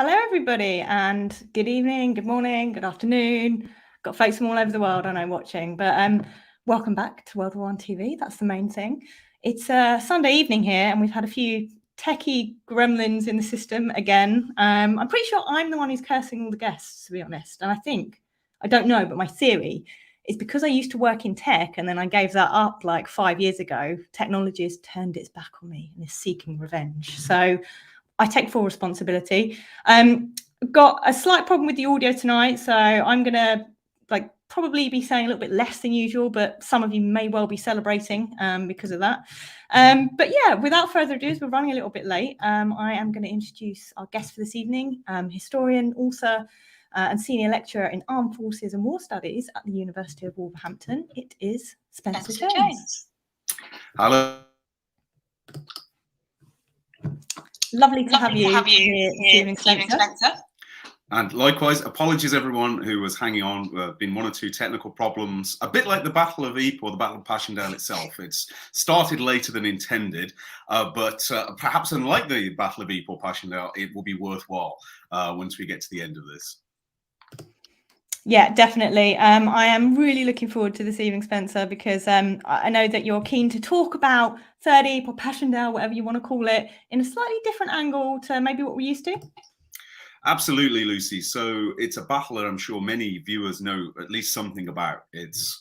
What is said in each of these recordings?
Hello, everybody, and good evening, good morning, good afternoon. Got folks from all over the world, I know, watching, but welcome back to World War One TV. That's the main thing. It's a Sunday evening here, and we've had a few techie gremlins in the system again. I'm pretty sure I'm the one who's cursing all the guests, to be honest. And I don't know, but my theory is because I used to work in tech and then I gave that up like 5 years ago, technology has turned its back on me and is seeking revenge. So I take full responsibility. Got a slight problem with the audio tonight, so I'm gonna probably be saying a little bit less than usual, but some of you may well be celebrating because of that. But yeah, without further ado, we're running a little bit late. I am going to introduce our guest for this evening, historian, author, and senior lecturer in Armed Forces and War Studies at the University of Wolverhampton. It is Spencer Jones. Hello. Lovely to have you here this evening, Spencer. And likewise, apologies everyone who was hanging on. There have been one or two technical problems, a bit like the Battle of Ypres or the Battle of Passchendaele itself. It's started later than intended, but perhaps unlike the Battle of Ypres or Passchendaele, it will be worthwhile once we get to the end of this. Yeah, definitely. I am really looking forward to this evening, Spencer, because I know that you're keen to talk about Third Ypres or Passchendaele, whatever you want to call it, in a slightly different angle to maybe what we're used to. Absolutely, Lucy. So it's a battle that I'm sure many viewers know at least something about. It's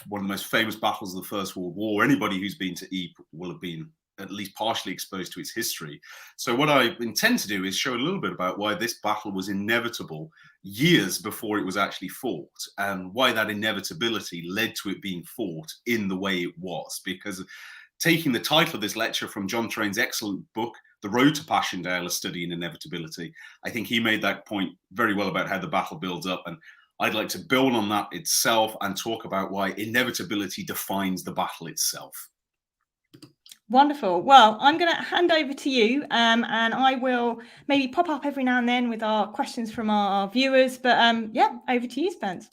one of the most famous battles of the First World War. Anybody who's been to Ypres will have been at least partially exposed to its history. So what I intend to do is show a little bit about why this battle was inevitable years before it was actually fought, and why that inevitability led to it being fought in the way it was. Because taking the title of this lecture from John Train's excellent book, The Road to Passchendaele, A Study in Inevitability, I think he made that point very well about how the battle builds up. And I'd like to build on that itself and talk about why inevitability defines the battle itself. Wonderful. Well, I'm going to hand over to you and I will maybe pop up every now and then with our questions from our viewers. But yeah, over to you, Spence.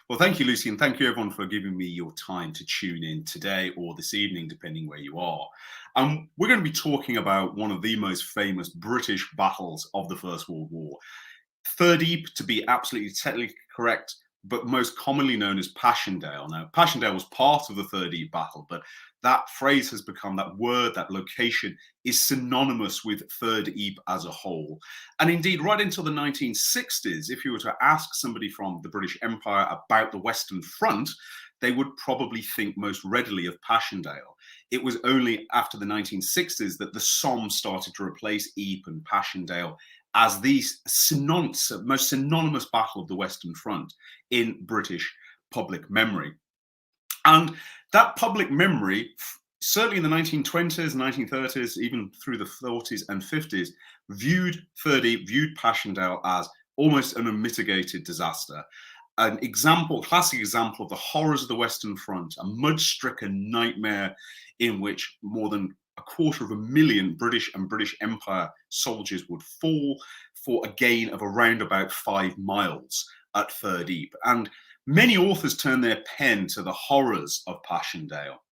Well, thank you, Lucy, and thank you everyone for giving me your time to tune in today or this evening, depending where you are. We're going to be talking about one of the most famous British battles of the First World War. Third Ypres, to be absolutely technically correct, but most commonly known as Passchendaele. Now, Passchendaele was part of the Third Ypres battle, but that phrase has become, that word, that location is synonymous with Third Ypres as a whole. And indeed, right until the 1960s, if you were to ask somebody from the British Empire about the Western Front, they would probably think most readily of Passchendaele. It was only after the 1960s that the Somme started to replace Ypres and Passchendaele as the most synonymous battle of the Western Front in British public memory. And that public memory, certainly in the 1920s, 1930s, even through the 40s and 50s, viewed Passchendaele as almost an unmitigated disaster. An example, classic example of the horrors of the Western Front, a mud-stricken nightmare in which more than 250,000 British and British Empire soldiers would fall for a gain of around about 5 miles at Third Ypres. And many authors turn their pen to the horrors of Passchendaele,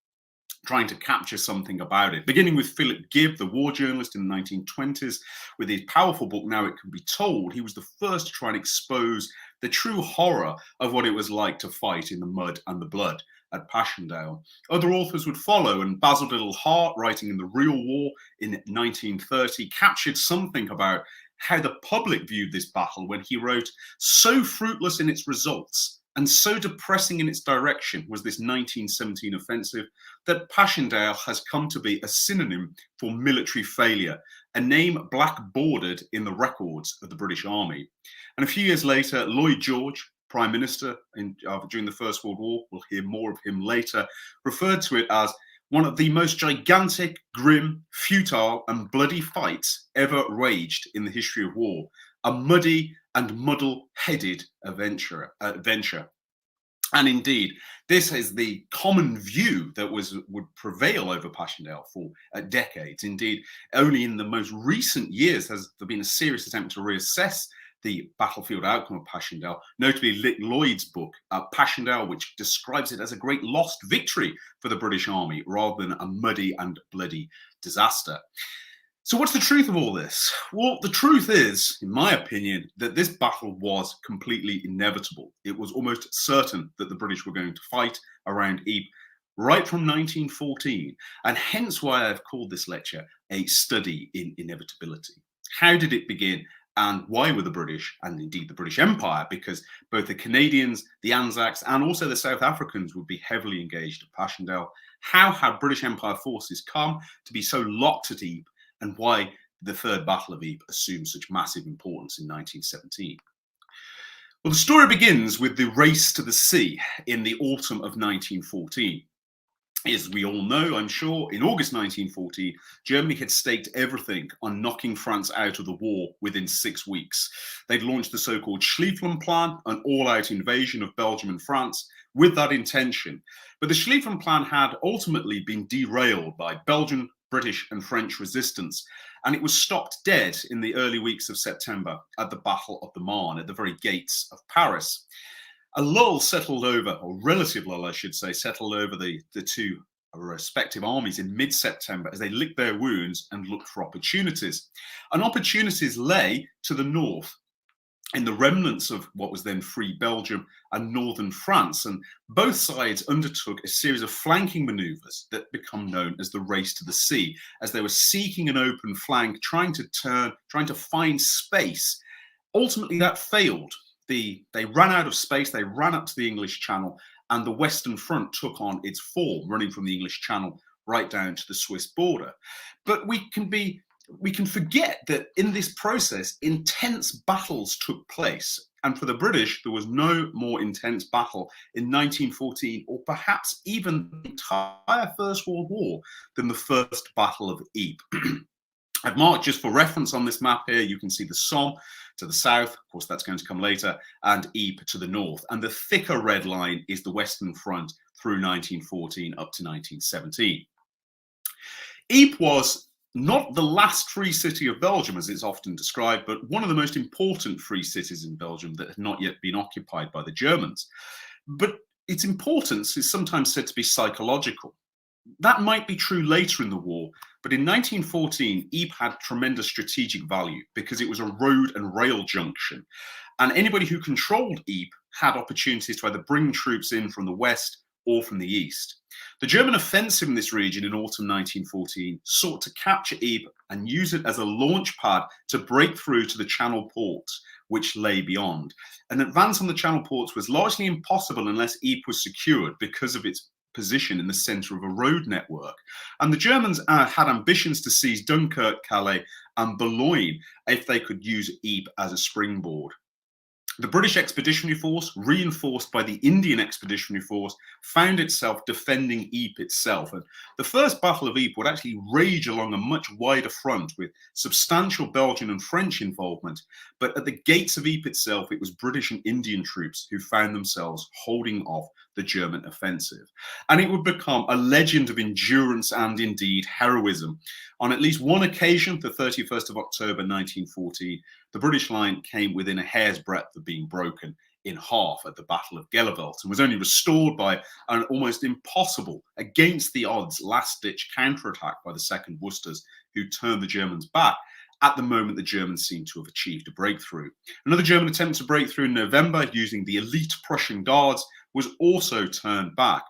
trying to capture something about it, beginning with Philip Gibb, the war journalist in the 1920s, with his powerful book, Now It Can Be Told. He was the first to try and expose the true horror of what it was like to fight in the mud and the blood at Passchendaele. Other authors would follow, and Basil Liddell Hart, writing in The Real War in 1930, captured something about how the public viewed this battle when he wrote, "So fruitless in its results and so depressing in its direction was this 1917 offensive that Passchendaele has come to be a synonym for military failure, a name black-bordered in the records of the British Army." And a few years later, Lloyd George, Prime Minister during the First World War, we'll hear more of him later, referred to it as one of the most gigantic, grim, futile and bloody fights ever waged in the history of war, a muddy and muddle-headed adventure. And indeed, this is the common view that would prevail over Passchendaele for decades. Indeed, only in the most recent years has there been a serious attempt to reassess the battlefield outcome of Passchendaele, notably Lloyd's book, Passchendaele, which describes it as a great lost victory for the British Army rather than a muddy and bloody disaster. So what's the truth of all this? Well, the truth is, in my opinion, that this battle was completely inevitable. It was almost certain that the British were going to fight around Ypres right from 1914, and hence why I've called this lecture a study in inevitability. How did it begin? And why were the British, and indeed the British Empire, because both the Canadians, the Anzacs, and also the South Africans would be heavily engaged at Passchendaele, how had British Empire forces come to be so locked at Ypres, and why the Third Battle of Ypres assumed such massive importance in 1917? Well, the story begins with the race to the sea in the autumn of 1914. As we all know, I'm sure, in August 1914, Germany had staked everything on knocking France out of the war within 6 weeks. They'd launched the so-called Schlieffen Plan, an all-out invasion of Belgium and France, with that intention. But the Schlieffen Plan had ultimately been derailed by Belgian, British and French resistance, and it was stopped dead in the early weeks of September at the Battle of the Marne, at the very gates of Paris. A lull settled over, or relative lull, I should say, settled over the two respective armies in mid-September as they licked their wounds and looked for opportunities. And opportunities lay to the north, in the remnants of what was then Free Belgium and northern France. And both sides undertook a series of flanking manoeuvres that become known as the race to the sea, as they were seeking an open flank, trying to find space. Ultimately, that failed. They ran out of space, they ran up to the English Channel, and the Western Front took on its form, running from the English Channel right down to the Swiss border. But we can forget that in this process, intense battles took place. And for the British, there was no more intense battle in 1914, or perhaps even the entire First World War, than the First Battle of Ypres. I've marked, just for reference on this map here, you can see the Somme to the south, of course that's going to come later, and Ypres to the north. And the thicker red line is the Western Front through 1914 up to 1917. Ypres was not the last free city of Belgium, as it's often described, but one of the most important free cities in Belgium that had not yet been occupied by the Germans. But its importance is sometimes said to be psychological. That might be true later in the war, but in 1914, Ypres had tremendous strategic value because it was a road and rail junction. And anybody who controlled Ypres had opportunities to either bring troops in from the west or from the east. The German offensive in this region in autumn 1914 sought to capture Ypres and use it as a launch pad to break through to the Channel ports, which lay beyond. An advance on the Channel ports was largely impossible unless Ypres was secured because of its position in the center of a road network. And the Germans had ambitions to seize Dunkirk, Calais, and Boulogne if they could use Ypres as a springboard. The British Expeditionary Force, reinforced by the Indian Expeditionary Force, found itself defending Ypres itself. And the First Battle of Ypres would actually rage along a much wider front with substantial Belgian and French involvement. But at the gates of Ypres itself, it was British and Indian troops who found themselves holding off the German offensive. And it would become a legend of endurance and indeed heroism. On at least one occasion, the 31st of October 1914, the British line came within a hair's breadth of being broken in half at the Battle of Gellivelt and was only restored by an almost impossible, against the odds, last-ditch counterattack by the 2nd Worcesters, who turned the Germans back at the moment the Germans seemed to have achieved a breakthrough. Another German attempt to break through in November using the elite Prussian Guards was also turned back.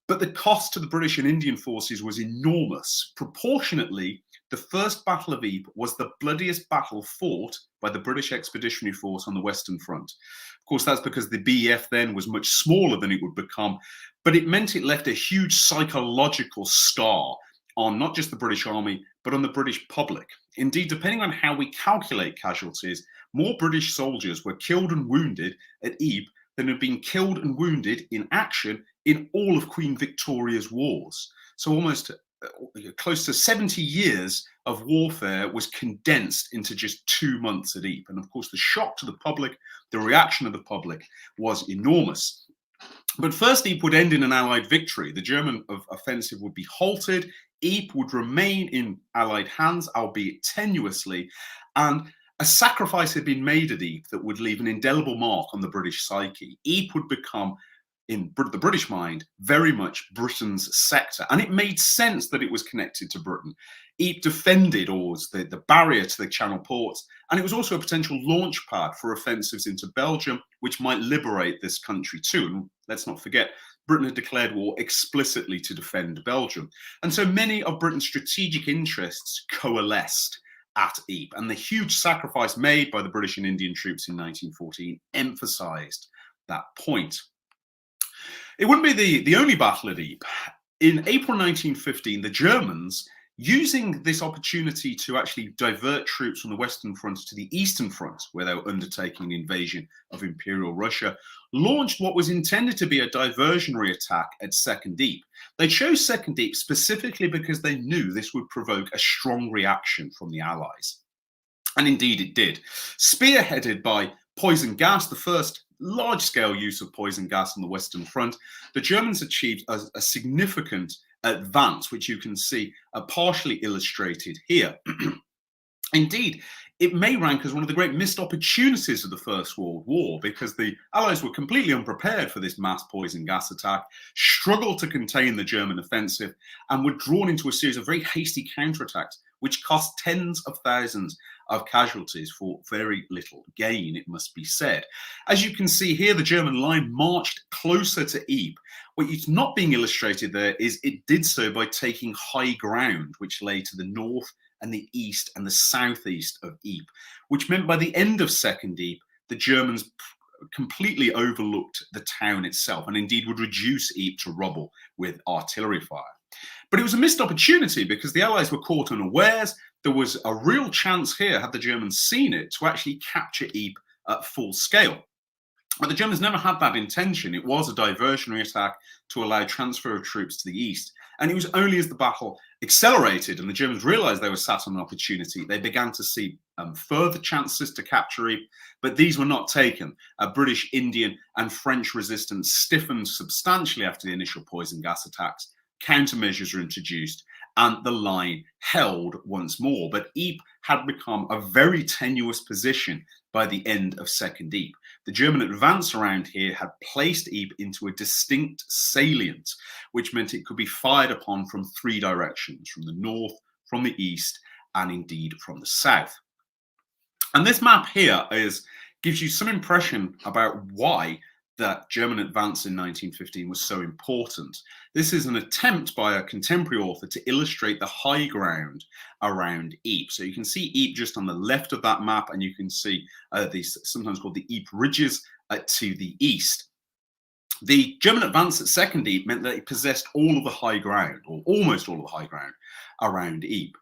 But the cost to the British and Indian forces was enormous. Proportionately, the First Battle of Ypres was the bloodiest battle fought by the British Expeditionary Force on the Western Front. Of course, that's because the BEF then was much smaller than it would become, but it meant it left a huge psychological scar on not just the British Army, but on the British public. Indeed, depending on how we calculate casualties, more British soldiers were killed and wounded at Ypres than had been killed and wounded in action in all of Queen Victoria's wars. So almost close to 70 years of warfare was condensed into just 2 months at Ypres. And of course, the shock to the public, the reaction of the public was enormous. But first, Ypres would end in an Allied victory. The German offensive would be halted. Ypres would remain in Allied hands, albeit tenuously. And a sacrifice had been made at Ypres that would leave an indelible mark on the British psyche. Ypres would become in the British mind, very much Britain's sector. And it made sense that it was connected to Britain. Ypres defended Oars, the barrier to the Channel ports, and it was also a potential launch pad for offensives into Belgium, which might liberate this country too. And let's not forget, Britain had declared war explicitly to defend Belgium. And so many of Britain's strategic interests coalesced at Ypres. And the huge sacrifice made by the British and Indian troops in 1914 emphasised that point. It wouldn't be the only battle at Ypres. In April 1915, the Germans, using this opportunity to actually divert troops from the Western Front to the Eastern Front, where they were undertaking an invasion of Imperial Russia, launched what was intended to be a diversionary attack at Second Ypres. They chose Second Ypres specifically because they knew this would provoke a strong reaction from the Allies. And indeed it did. Spearheaded by poison gas, the first large-scale use of poison gas on the Western Front, the Germans achieved a significant advance, which you can see partially illustrated here. Indeed, it may rank as one of the great missed opportunities of the First World War, because the Allies were completely unprepared for this mass poison gas attack, struggled to contain the German offensive, and were drawn into a series of very hasty counterattacks, which cost tens of thousands of casualties for very little gain, it must be said. As you can see here, the German line marched closer to Ypres. What is not being illustrated there is it did so by taking high ground, which lay to the north and the east and the southeast of Ypres, which meant by the end of Second Ypres, the Germans completely overlooked the town itself, and indeed would reduce Ypres to rubble with artillery fire. But it was a missed opportunity because the Allies were caught unawares. There was a real chance here, had the Germans seen it, to actually capture Ypres at full scale. But the Germans never had that intention. It was a diversionary attack to allow transfer of troops to the east. And it was only as the battle accelerated and the Germans realized they were sat on an opportunity, they began to see further chances to capture Ypres, but these were not taken. British, Indian and French resistance stiffened substantially after the initial poison gas attacks. Countermeasures were introduced and the line held once more. But Ypres had become a very tenuous position by the end of Second Ypres. The German advance around here had placed Ypres into a distinct salient, which meant it could be fired upon from three directions, from the north, from the east, and indeed from the south. And this map here gives you some impression about why that German advance in 1915 was so important. This is an attempt by a contemporary author to illustrate the high ground around Ypres. So you can see Ypres just on the left of that map, and you can see these sometimes called the Ypres ridges to the east. The German advance at Second Ypres meant that it possessed all of the high ground, or almost all of the high ground around Ypres.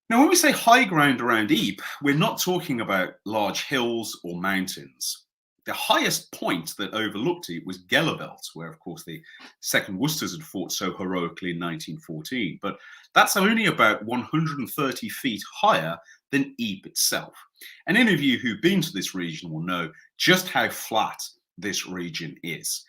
Now, when we say high ground around Ypres, we're not talking about large hills or mountains. The highest point that overlooked it was Gellerbelt, where, of course, the Second Worcesters had fought so heroically in 1914. But that's only about 130 feet higher than Ypres itself. And any of you who've been to this region will know just how flat this region is.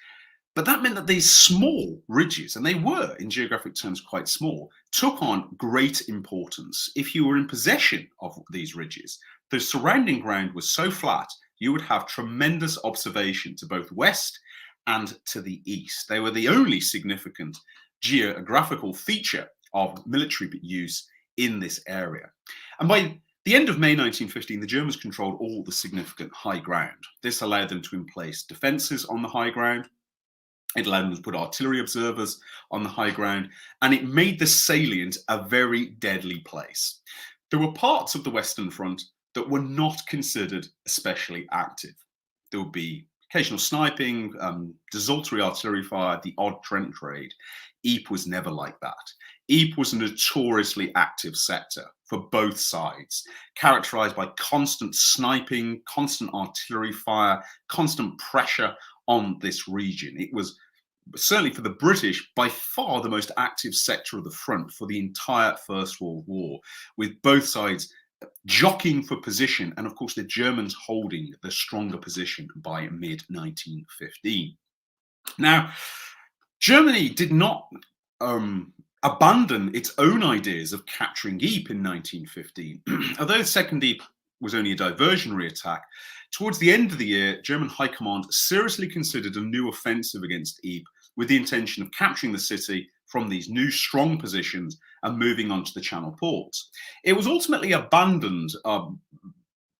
But that meant that these small ridges, and they were in geographic terms quite small, took on great importance. If you were in possession of these ridges, the surrounding ground was so flat, you would have tremendous observation to both west and to the east. They were the only significant geographical feature of military use in this area. And by the end of May 1915, the Germans controlled all the significant high ground. This allowed them to emplace defences on the high ground. It allowed them to put artillery observers on the high ground, and it made the salient a very deadly place. There were parts of the Western Front that were not considered especially active. There would be occasional sniping, desultory artillery fire, the odd trench raid. Ypres was never like that. Ypres was a notoriously active sector for both sides, characterized by constant sniping, constant artillery fire, constant pressure on this region. It was certainly for the British by far the most active sector of the front for the entire First World War, with both sides jockeying for position, and of course the Germans holding the stronger position by mid-1915. Now, Germany did not abandon its own ideas of capturing Ypres in 1915. Although Second Ypres was only a diversionary attack, towards the end of the year, German High Command seriously considered a new offensive against Ypres with the intention of capturing the city from these new strong positions and moving on to the Channel ports. It was ultimately abandoned,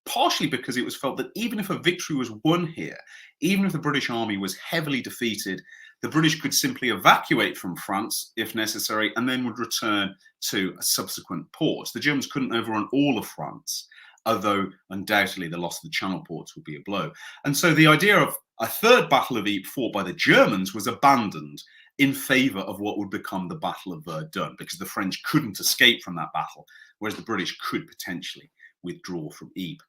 partially because it was felt that even if a victory was won here, even if the British army was heavily defeated, the British could simply evacuate from France if necessary and then would return to a subsequent port. The Germans couldn't overrun all of France, although undoubtedly the loss of the Channel ports would be a blow. And so the idea of a third Battle of Ypres fought by the Germans was abandoned in favour of what would become the Battle of Verdun, because the French couldn't escape from that battle, whereas the British could potentially withdraw from Ypres.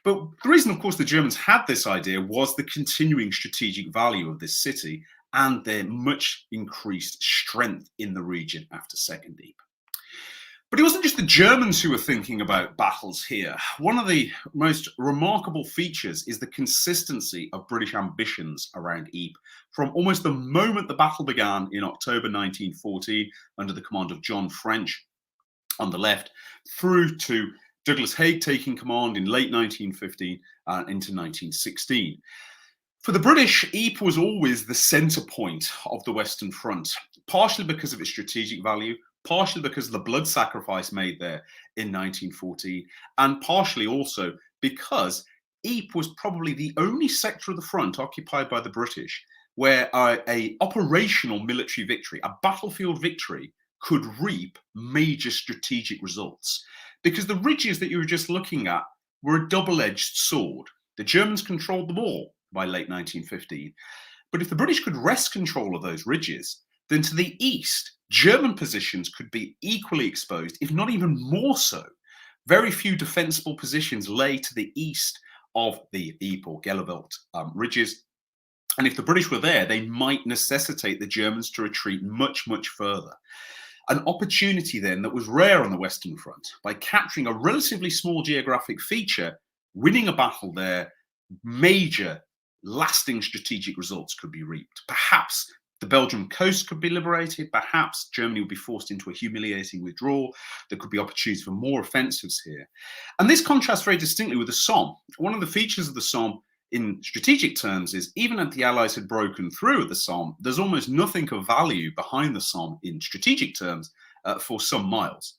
But the reason, of course, the Germans had this idea was the continuing strategic value of this city and their much increased strength in the region after Second Ypres. But it wasn't just the Germans who were thinking about battles here. One of the most remarkable features is the consistency of British ambitions around Ypres from almost the moment the battle began in October 1914 under the command of John French on the left, through to Douglas Haig taking command in late 1915 and into 1916. For the British, Ypres was always the centre point of the Western Front, partially because of its strategic value, partially because of the blood sacrifice made there in 1914, and partially also because Ypres was probably the only sector of the front occupied by the British where a operational military victory, a battlefield victory, could reap major strategic results. Because the ridges that you were just looking at were a double-edged sword. The Germans controlled them all by late 1915. But if the British could wrest control of those ridges, then to the east, German positions could be equally exposed, if not even more so. Very few defensible positions lay to the east of the Ypres or Gellivelt ridges. And if the British were there, they might necessitate the Germans to retreat much, much further. An opportunity then that was rare on the Western Front. By capturing a relatively small geographic feature, winning a battle there, major lasting strategic results could be reaped. Perhaps the Belgian coast could be liberated. Perhaps Germany would be forced into a humiliating withdrawal. There could be opportunities for more offensives here. And this contrasts very distinctly with the Somme. One of the features of the Somme in strategic terms is even if the Allies had broken through at the Somme, there's almost nothing of value behind the Somme in strategic terms for some miles.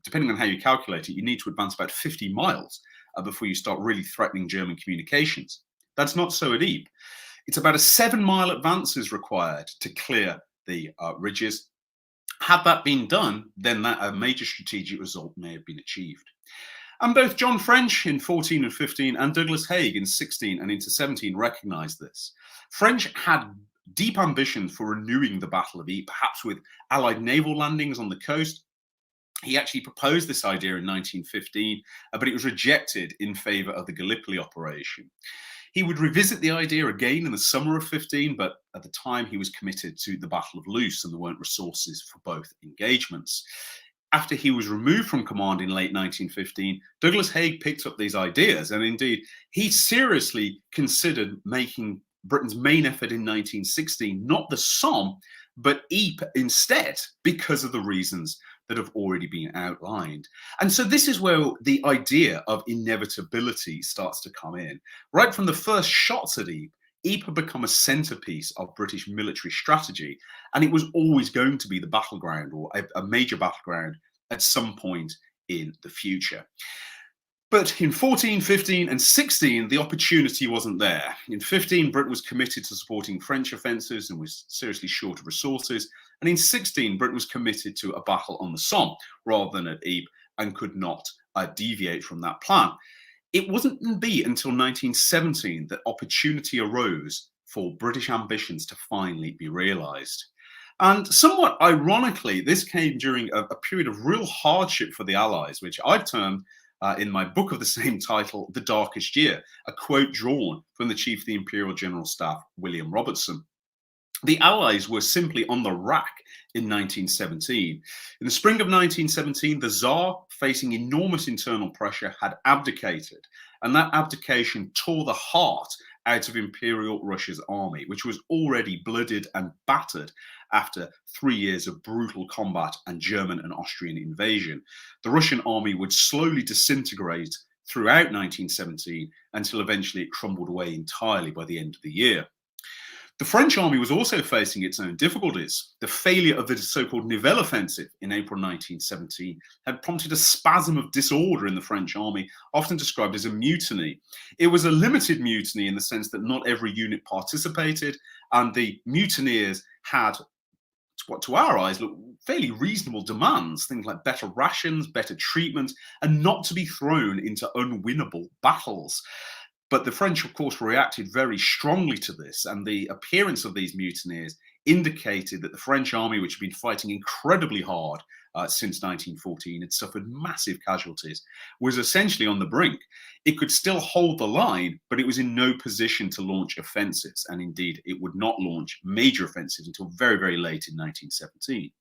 Depending on how you calculate it, you need to advance about 50 miles before you start really threatening German communications. That's not so at Ypres. It's about a 7-mile advance is required to clear the ridges. Had that been done, then a major strategic result may have been achieved. And both John French in 14 and 15 and Douglas Haig in 16 and into 17 recognised this. French had deep ambitions for renewing the Battle of Ypres, perhaps with Allied naval landings on the coast. He actually proposed this idea in 1915, but it was rejected in favour of the Gallipoli operation. He would revisit the idea again in the summer of 15, but at the time he was committed to the Battle of Loos and there weren't resources for both engagements. After he was removed from command in late 1915, Douglas Haig picked up these ideas, and indeed he seriously considered making Britain's main effort in 1916 not the Somme, but Ypres instead, because of the reasons that have already been outlined. And so this is where the idea of inevitability starts to come in. Right from the first shots at Ypres, Ypres had become a centerpiece of British military strategy, and it was always going to be the battleground or a major battleground at some point in the future. But in 14, 15 and 16, the opportunity wasn't there. In 15, Britain was committed to supporting French offensives and was seriously short of resources. And in 16, Britain was committed to a battle on the Somme rather than at Ypres and could not deviate from that plan. It wasn't until 1917 that opportunity arose for British ambitions to finally be realised. And somewhat ironically, this came during a period of real hardship for the Allies, which I've termed in my book of the same title, The Darkest Year, a quote drawn from the Chief of the Imperial General Staff, William Robertson. The Allies were simply on the rack in 1917. In the spring of 1917, the Tsar, facing enormous internal pressure, had abdicated. And that abdication tore the heart out of Imperial Russia's army, which was already blooded and battered after 3 years of brutal combat and German and Austrian invasion. The Russian army would slowly disintegrate throughout 1917 until eventually it crumbled away entirely by the end of the year. The French army was also facing its own difficulties. The failure of the so-called Nivelle offensive in April 1917 had prompted a spasm of disorder in the French army, often described as a mutiny. It was a limited mutiny in the sense that not every unit participated, and the mutineers had, what to our eyes look fairly reasonable demands, things like better rations, better treatment, and not to be thrown into unwinnable battles. But the French, of course, reacted very strongly to this, and the appearance of these mutineers indicated that the French army, which had been fighting incredibly hard since 1914, had suffered massive casualties, was essentially on the brink. It could still hold the line, but it was in no position to launch offensives, and indeed it would not launch major offensives until very, very late in 1917.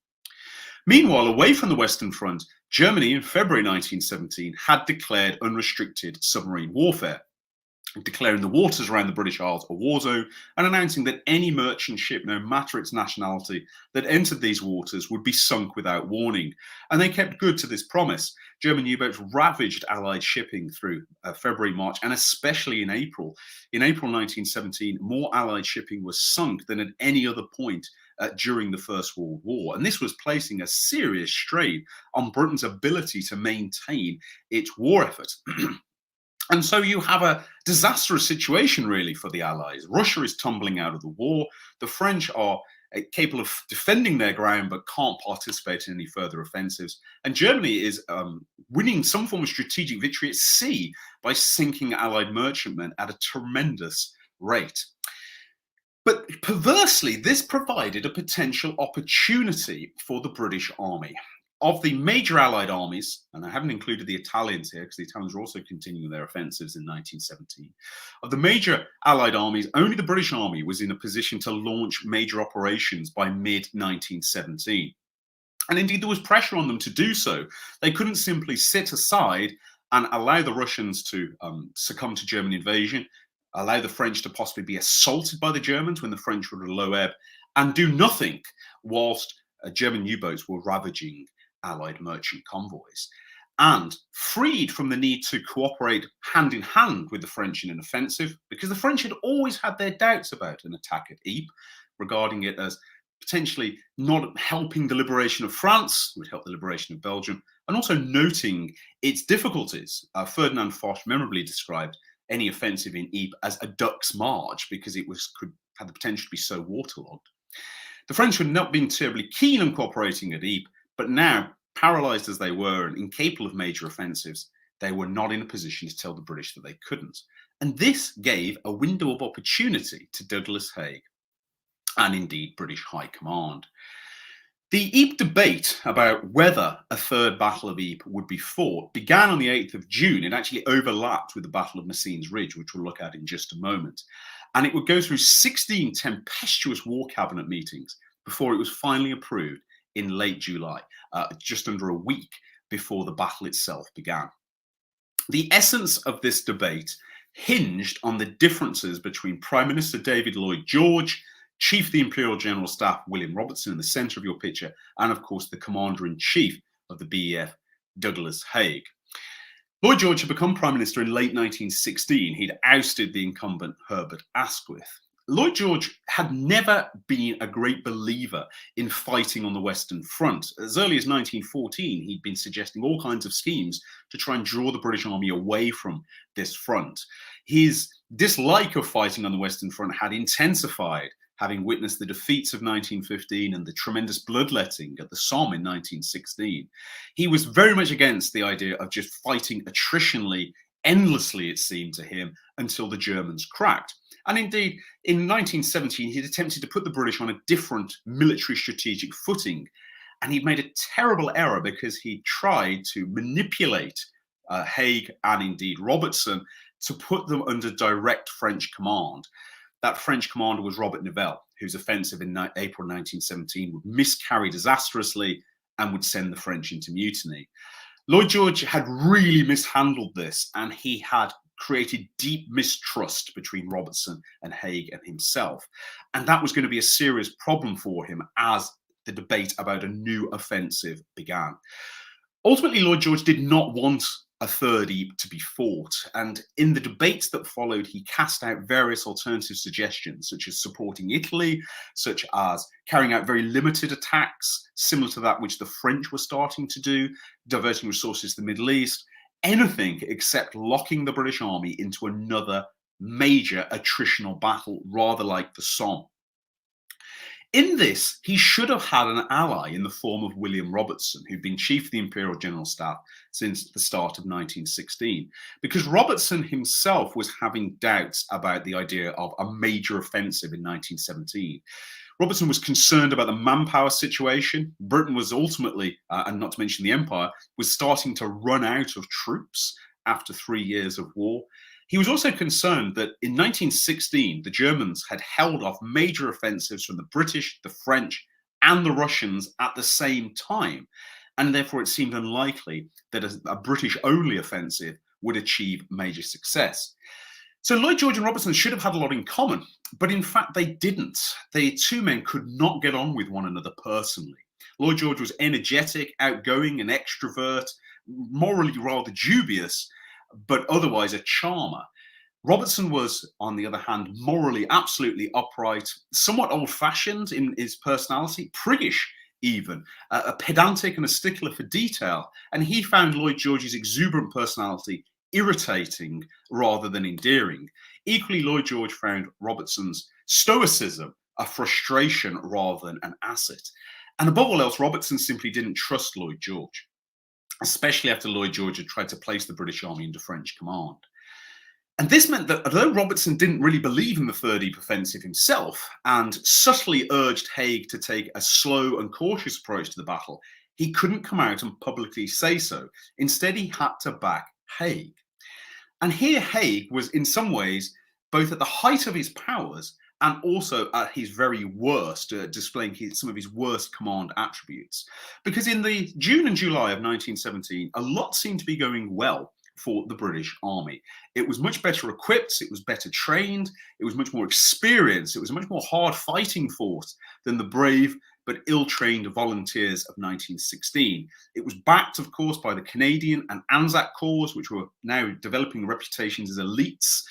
Meanwhile, away from the Western Front, Germany in February 1917 had declared unrestricted submarine warfare, declaring the waters around the British Isles a war zone and announcing that any merchant ship, no matter its nationality, that entered these waters would be sunk without warning. And they kept good to this promise. German U-boats ravaged Allied shipping through February, March, and especially in April. In April 1917, more Allied shipping was sunk than at any other point during the First World War. And this was placing a serious strain on Britain's ability to maintain its war effort. And so you have a disastrous situation, really, for the Allies. Russia is tumbling out of the war. The French are capable of defending their ground, but can't participate in any further offensives. And Germany is winning some form of strategic victory at sea by sinking Allied merchantmen at a tremendous rate. But perversely, this provided a potential opportunity for the British Army. Of the major Allied armies, and I haven't included the Italians here because the Italians were also continuing their offensives in 1917. Of the major Allied armies, only the British Army was in a position to launch major operations by mid-1917. And indeed, there was pressure on them to do so. They couldn't simply sit aside and allow the Russians to succumb to German invasion, allow the French to possibly be assaulted by the Germans when the French were at a low ebb, and do nothing whilst German U-boats were ravaging Allied merchant convoys. And freed from the need to cooperate hand in hand with the French in an offensive, because the French had always had their doubts about an attack at Ypres, regarding it as potentially not helping the liberation of France, would help the liberation of Belgium, and also noting its difficulties. Ferdinand Foch memorably described any offensive in Ypres as a duck's march because it had the potential to be so waterlogged. The French had not been terribly keen on cooperating at Ypres, but now, paralysed as they were and incapable of major offensives, they were not in a position to tell the British that they couldn't. And this gave a window of opportunity to Douglas Haig and indeed British High Command. The Ypres debate about whether a third Battle of Ypres would be fought began on the 8th of June. It actually overlapped with the Battle of Messines Ridge, which we'll look at in just a moment. And it would go through 16 tempestuous war cabinet meetings before it was finally approved in late July, just under a week before the battle itself began. The essence of this debate hinged on the differences between Prime Minister David Lloyd George, Chief of the Imperial General Staff William Robertson in the centre of your picture, and of course the Commander-in-Chief of the BEF, Douglas Haig. Lloyd George had become Prime Minister in late 1916. He'd ousted the incumbent Herbert Asquith. Lloyd George had never been a great believer in fighting on the Western Front. As early as 1914, he'd been suggesting all kinds of schemes to try and draw the British Army away from this front. His dislike of fighting on the Western Front had intensified, having witnessed the defeats of 1915 and the tremendous bloodletting at the Somme in 1916. He was very much against the idea of just fighting attritionally, endlessly, it seemed to him, until the Germans cracked. And indeed, in 1917, he'd attempted to put the British on a different military strategic footing. And he'd made a terrible error because he tried to manipulate Haig and indeed Robertson to put them under direct French command. That French commander was Robert Nivelle, whose offensive in April 1917 would miscarry disastrously and would send the French into mutiny. Lloyd George had really mishandled this, and he had created deep mistrust between Robertson and Haig and himself. And that was going to be a serious problem for him as the debate about a new offensive began. Ultimately, Lloyd George did not want a third to be fought. And in the debates that followed, he cast out various alternative suggestions, such as supporting Italy, such as carrying out very limited attacks, similar to that which the French were starting to do, diverting resources to the Middle East, anything except locking the British Army into another major attritional battle, rather like the Somme. In this, he should have had an ally in the form of William Robertson, who'd been chief of the Imperial General Staff since the start of 1916, because Robertson himself was having doubts about the idea of a major offensive in 1917. Robertson was concerned about the manpower situation. Britain was ultimately, and not to mention the Empire, was starting to run out of troops after 3 years of war. He was also concerned that in 1916, the Germans had held off major offensives from the British, the French, and the Russians at the same time. And therefore, it seemed unlikely that a British-only offensive would achieve major success. So Lloyd George and Robertson should have had a lot in common, but in fact, they didn't. The two men could not get on with one another personally. Lloyd George was energetic, outgoing, an extrovert, morally rather dubious, but otherwise a charmer. Robertson was, on the other hand, morally absolutely upright, somewhat old-fashioned in his personality, priggish even, a pedantic and a stickler for detail. And he found Lloyd George's exuberant personality irritating rather than endearing. Equally, Lloyd George found Robertson's stoicism a frustration rather than an asset. And above all else, Robertson simply didn't trust Lloyd George, especially after Lloyd George had tried to place the British Army under French command. And this meant that although Robertson didn't really believe in the Third Ypres offensive himself and subtly urged Haig to take a slow and cautious approach to the battle, he couldn't come out and publicly say so. Instead, he had to back Haig. And here Haig was in some ways both at the height of his powers and also at his very worst, displaying some of his worst command attributes. Because in the June and July of 1917, a lot seemed to be going well for the British Army. It was much better equipped, it was better trained, it was much more experienced, it was a much more hard fighting force than the brave but ill-trained volunteers of 1916. It was backed, of course, by the Canadian and Anzac Corps, which were now developing reputations as elites,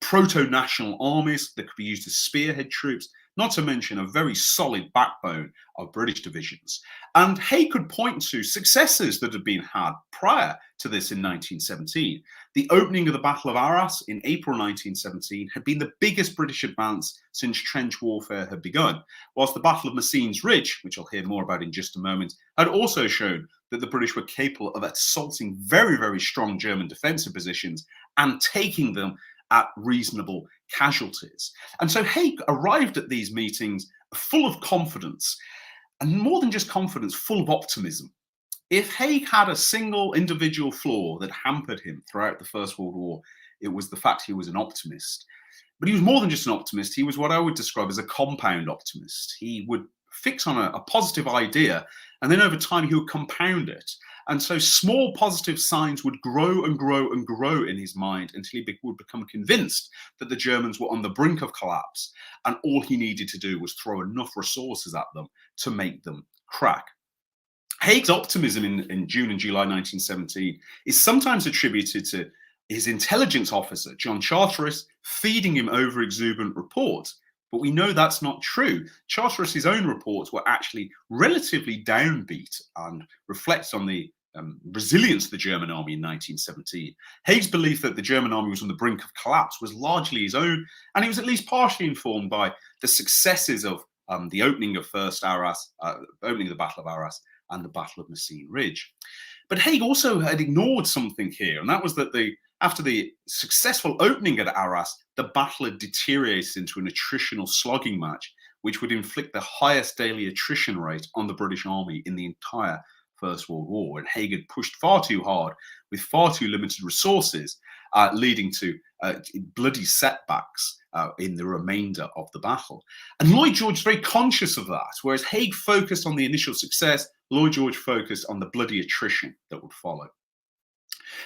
proto-national armies that could be used as spearhead troops, not to mention a very solid backbone of British divisions. And Haig could point to successes that had been had prior to this in 1917. The opening of the Battle of Arras in April 1917 had been the biggest British advance since trench warfare had begun, whilst the Battle of Messines Ridge, which I'll hear more about in just a moment, had also shown that the British were capable of assaulting very, very strong German defensive positions and taking them at reasonable casualties. And so Haig arrived at these meetings full of confidence, and more than just confidence, full of optimism. If Haig had a single individual flaw that hampered him throughout the First World War, it was the fact he was an optimist. But he was more than just an optimist. He was what I would describe as a compound optimist. He would fix on a positive idea, and then over time he would compound it. And so small positive signs would grow and grow and grow in his mind until he would become convinced that the Germans were on the brink of collapse, and all he needed to do was throw enough resources at them to make them crack. Haig's optimism in June and July 1917 is sometimes attributed to his intelligence officer, John Charteris, feeding him over-exuberant reports. But we know that's not true. Charteris's own reports were actually relatively downbeat and reflect on the resilience of the German army in 1917. Haig's belief that the German army was on the brink of collapse was largely his own, and he was at least partially informed by the successes of the opening of opening of the Battle of Arras and the Battle of Messines Ridge. But Haig also had ignored something here, and that was that after the successful opening at Arras, the battle had deteriorated into an attritional slogging match, which would inflict the highest daily attrition rate on the British Army in the entire First World War. And Haig had pushed far too hard with far too limited resources, leading to bloody setbacks in the remainder of the battle. And Lloyd George was very conscious of that, whereas Haig focused on the initial success, Lloyd George focused on the bloody attrition that would follow.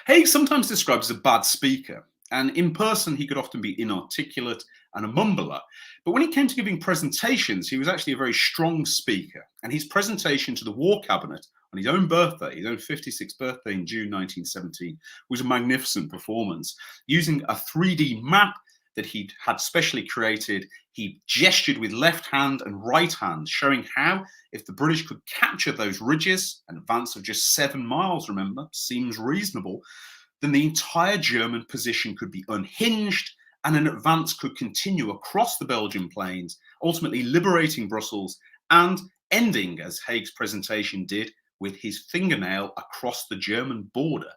Haig sometimes described as a bad speaker, and in person he could often be inarticulate and a mumbler. But when it came to giving presentations, he was actually a very strong speaker, and his presentation to the War Cabinet on his own birthday, his own 56th birthday in June 1917, was a magnificent performance. Using a 3D map that he'd had specially created, he gestured with left hand and right hand, showing how, if the British could capture those ridges, an advance of just 7 miles, remember, seems reasonable, then the entire German position could be unhinged and an advance could continue across the Belgian plains, ultimately liberating Brussels and ending, as Haig's presentation did, with his fingernail across the German border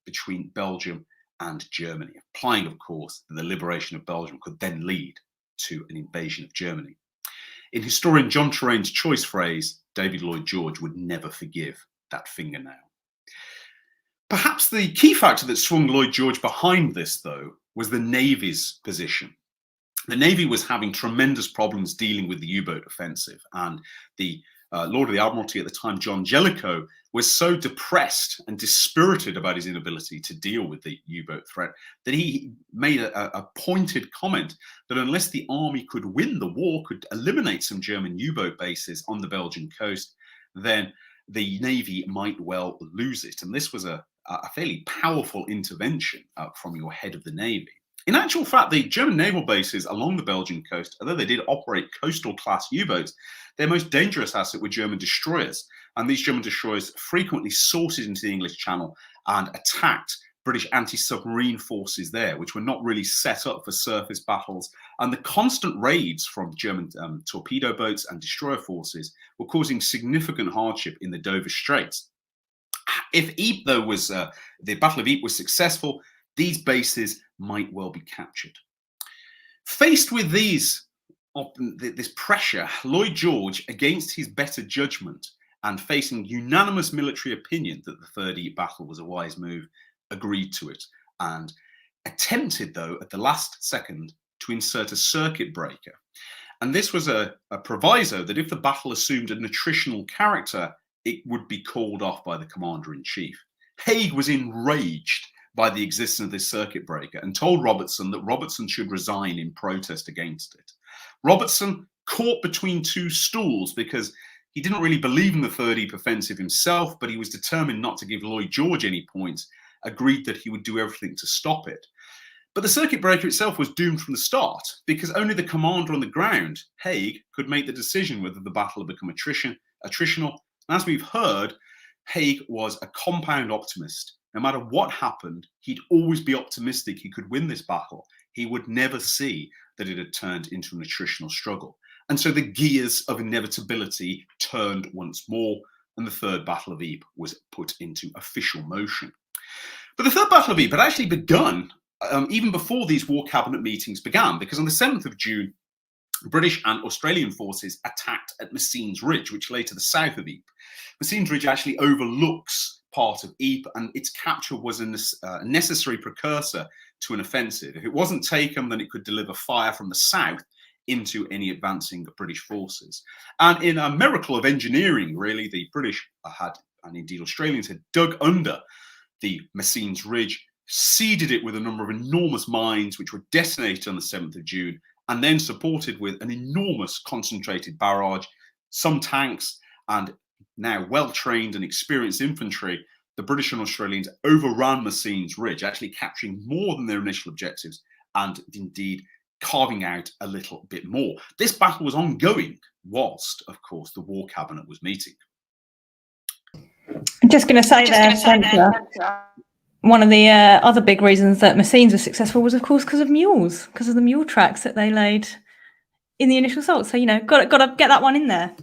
between Belgium and Germany, implying, of course, that the liberation of Belgium could then lead to an invasion of Germany. In historian John Terrain's choice phrase, David Lloyd George would never forgive that fingernail. Perhaps the key factor that swung Lloyd George behind this, though, was the Navy's position. The Navy was having tremendous problems dealing with the U-boat offensive, and the Lord of the Admiralty at the time, John Jellicoe, was so depressed and dispirited about his inability to deal with the U-boat threat that he made a pointed comment that unless the army could win the war, could eliminate some German U-boat bases on the Belgian coast, then the Navy might well lose it. And this was a fairly powerful intervention from your head of the Navy. In actual fact, the German naval bases along the Belgian coast, although they did operate coastal-class U-boats, their most dangerous asset were German destroyers. And these German destroyers frequently sorted into the English Channel and attacked British anti-submarine forces there, which were not really set up for surface battles. And the constant raids from German torpedo boats and destroyer forces were causing significant hardship in the Dover Straits. If Ypres, though, was the Battle of Ypres was successful, these bases might well be captured. Faced with this pressure, Lloyd George, against his better judgment and facing unanimous military opinion that the Third Ypres battle was a wise move, agreed to it and attempted, though, at the last second to insert a circuit breaker. And this was a proviso that if the battle assumed an attritional character, it would be called off by the commander-in-chief. Haig was enraged by the existence of this circuit breaker and told Robertson that Robertson should resign in protest against it. Robertson, caught between two stools because he didn't really believe in the Third Ypres offensive himself, but he was determined not to give Lloyd George any points, agreed that he would do everything to stop it. But the circuit breaker itself was doomed from the start because only the commander on the ground, Haig, could make the decision whether the battle had become attritional. And as we've heard, Haig was a compound optimist. No matter what happened, he'd always be optimistic he could win this battle. He would never see that it had turned into an attritional struggle. And so the gears of inevitability turned once more, and the Third Battle of Ypres was put into official motion. But the Third Battle of Ypres had actually begun even before these war cabinet meetings began, because on the 7th of June, British and Australian forces attacked at Messines Ridge, which lay to the south of Ypres. Messines Ridge actually overlooks part of Ypres, and its capture was a necessary precursor to an offensive. If it wasn't taken, then it could deliver fire from the south into any advancing British forces. And in a miracle of engineering, really, the British had, and indeed Australians, had dug under the Messines Ridge, seeded it with a number of enormous mines, which were detonated on the 7th of June, and then supported with an enormous concentrated barrage, some tanks, and now well-trained and experienced infantry. The British and Australians overran Messines Ridge, actually capturing more than their initial objectives and indeed carving out a little bit more. This battle was ongoing whilst, of course, the War Cabinet was meeting. I'm just going to say one of the other big reasons that Messines was successful was, of course, because of mules, because of the mule tracks that they laid in the initial assault. So, got to get that one in there.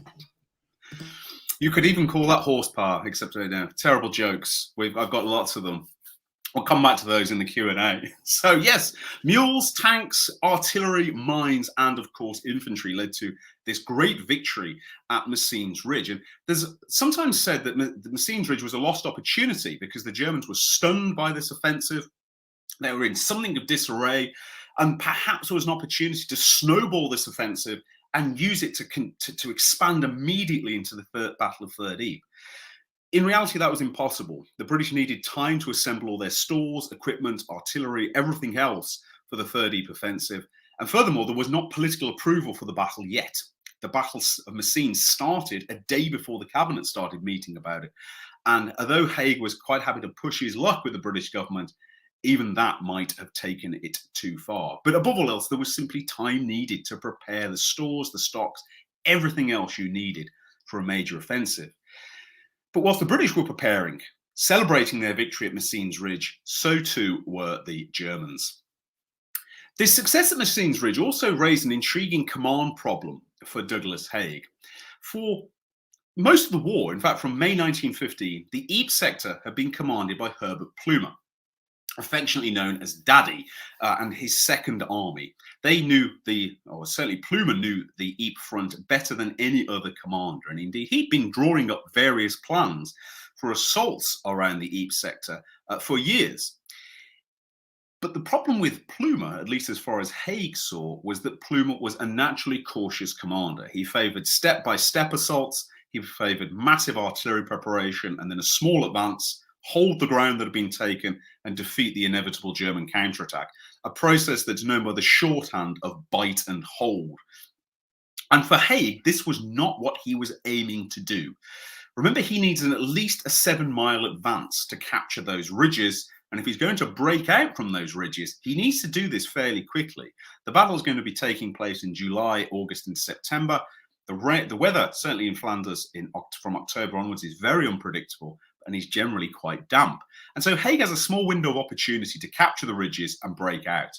You could even call that horsepower, except terrible jokes. I've got lots of them. I'll come back to those in the Q&A. So yes, mules, tanks, artillery, mines, and of course infantry led to this great victory at Messines Ridge. And there's sometimes said that the Messines Ridge was a lost opportunity because the Germans were stunned by this offensive. They were in something of disarray, and perhaps there was an opportunity to snowball this offensive and use it to expand immediately into the Battle of Third Ypres. In reality, that was impossible. The British needed time to assemble all their stores, equipment, artillery, everything else for the Third Ypres offensive. And furthermore, there was not political approval for the battle yet. the Battle of Messines started a day before the cabinet started meeting about it. And although Haig was quite happy to push his luck with the British government, even that might have taken it too far. But above all else, there was simply time needed to prepare the stores, the stocks, everything else you needed for a major offensive. But whilst the British were preparing, celebrating their victory at Messines Ridge, so too were the Germans. This success at Messines Ridge also raised an intriguing command problem for Douglas Haig. For most of the war, in fact, from May 1915, the Ypres sector had been commanded by Herbert Plumer, affectionately known as Daddy, and his Second Army. They knew certainly Plumer knew the Ypres front better than any other commander. And indeed, he'd been drawing up various plans for assaults around the Ypres sector for years. But the problem with Plumer, at least as far as Haig saw, was that Plumer was a naturally cautious commander. He favoured step-by-step assaults, he favoured massive artillery preparation, and then a small advance, hold the ground that had been taken, and defeat the inevitable German counterattack, a process that's known by the shorthand of bite and hold. And for Haig, this was not what he was aiming to do. Remember, he needs at least a 7-mile advance to capture those ridges, and if he's going to break out from those ridges, he needs to do this fairly quickly. The battle is going to be taking place in July, August, and September. The weather, certainly in Flanders from October onwards, is very unpredictable, and is generally quite damp. And so Haig has a small window of opportunity to capture the ridges and break out.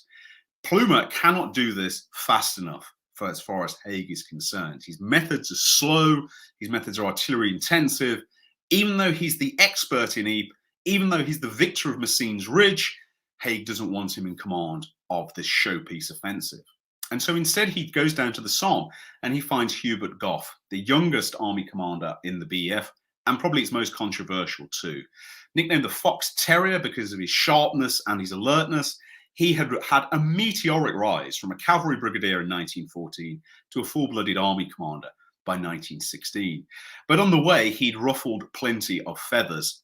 Plumer cannot do this fast enough as far as Haig is concerned. His methods are slow, his methods are artillery intensive. Even though he's the expert in Ypres, even though he's the victor of Messines Ridge, Haig doesn't want him in command of this showpiece offensive. And so instead he goes down to the Somme and he finds Hubert Gough, the youngest army commander in the BEF, and probably its most controversial too. Nicknamed the Fox Terrier because of his sharpness and his alertness, he had had a meteoric rise from a cavalry brigadier in 1914 to a full-blooded army commander by 1916. But on the way, he'd ruffled plenty of feathers.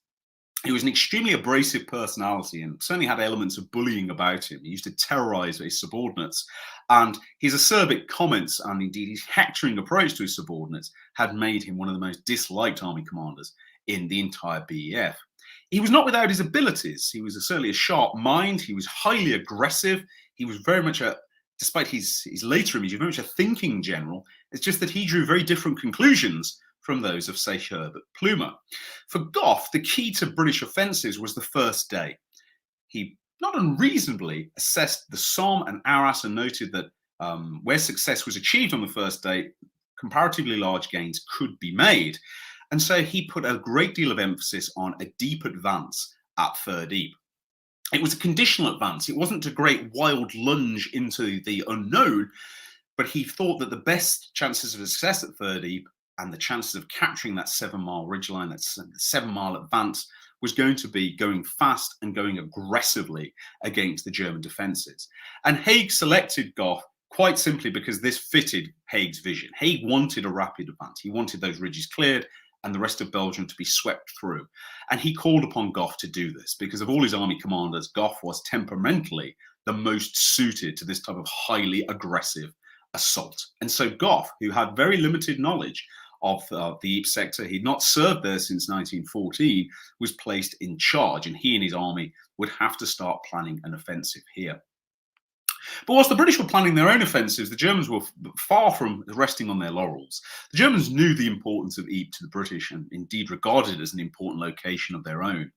He was an extremely abrasive personality and certainly had elements of bullying about him. He used to terrorize his subordinates, and his acerbic comments and indeed his hectoring approach to his subordinates had made him one of the most disliked army commanders in the entire BEF. He was not without his abilities. He was certainly a sharp mind. He was highly aggressive. He was very much despite his later image, very much a thinking general. It's just that he drew very different conclusions from those of, say, Herbert Plumer. For Gough, the key to British offensives was the first day. He not unreasonably assessed the Somme and Arras and noted that where success was achieved on the first day, comparatively large gains could be made. And so he put a great deal of emphasis on a deep advance at Third Ypres. It was a conditional advance. It wasn't a great wild lunge into the unknown, but he thought that the best chances of success at Third Ypres and the chances of capturing that 7-mile ridgeline, that 7-mile advance, was going to be going fast and going aggressively against the German defences. And Haig selected Gough quite simply because this fitted Haig's vision. Haig wanted a rapid advance. He wanted those ridges cleared and the rest of Belgium to be swept through. And he called upon Gough to do this because of all his army commanders, Gough was temperamentally the most suited to this type of highly aggressive assault. And so Gough, who had very limited knowledge of the Ypres sector, he'd not served there since 1914, was placed in charge, and he and his army would have to start planning an offensive here. But whilst the British were planning their own offensives, the Germans were far from resting on their laurels. The Germans knew the importance of Ypres to the British and indeed regarded it as an important location of their own.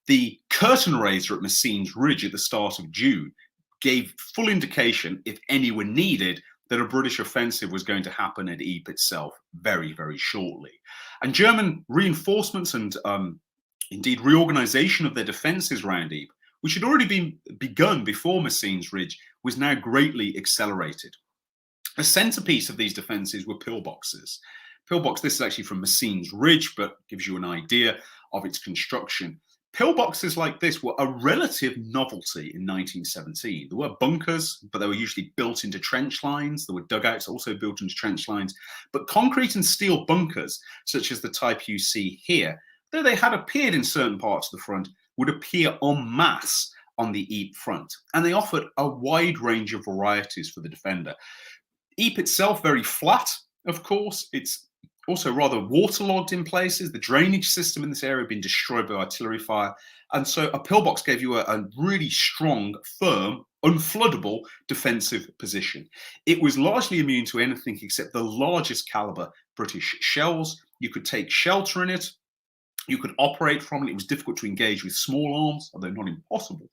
The curtain raiser at Messines Ridge at the start of June gave full indication, if any were needed, that a British offensive was going to happen at Ypres itself very, very shortly. And German reinforcements and indeed reorganization of their defences around Ypres, which had already been begun before Messines Ridge, was now greatly accelerated. The centrepiece of these defences were pillboxes. Pillbox, this is actually from Messines Ridge, but gives you an idea of its construction. Pillboxes like this were a relative novelty in 1917. There were bunkers, but they were usually built into trench lines. There were dugouts also built into trench lines. But concrete and steel bunkers, such as the type you see here, though they had appeared in certain parts of the front, would appear en masse on the Ypres front. And they offered a wide range of varieties for the defender. Ypres itself, very flat. of course. It's also rather waterlogged in places. The drainage system in this area had been destroyed by artillery fire. And so a pillbox gave you a really strong, firm, unfloodable defensive position. It was largely immune to anything except the largest caliber British shells. You could take shelter in it. You could operate from it. It was difficult to engage with small arms, although not impossible.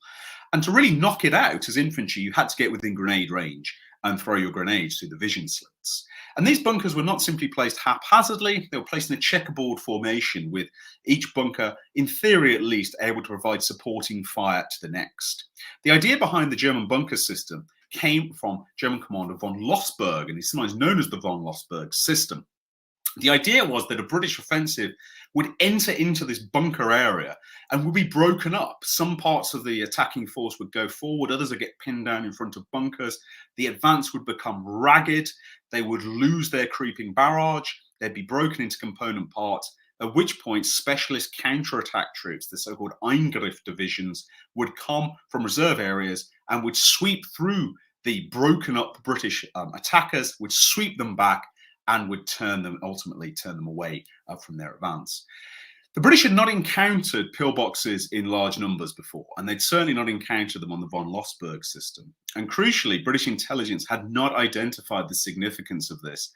And to really knock it out as infantry, you had to get within grenade range and throw your grenades through the vision slits. And these bunkers were not simply placed haphazardly, they were placed in a checkerboard formation, with each bunker, in theory at least, able to provide supporting fire to the next. The idea behind the German bunker system came from German commander von Lossberg, and he's sometimes known as the von Lossberg system. The idea was that a British offensive would enter into this bunker area and would be broken up. Some parts of the attacking force would go forward, others would get pinned down in front of bunkers. The advance would become ragged. They would lose their creeping barrage. They'd be broken into component parts, at which point specialist counterattack troops, the so-called Eingriff divisions, would come from reserve areas and would sweep through the broken up British attackers, would sweep them back, and would ultimately turn them away from their advance. The British had not encountered pillboxes in large numbers before, and they'd certainly not encountered them on the von Lossberg system. And crucially, British intelligence had not identified the significance of this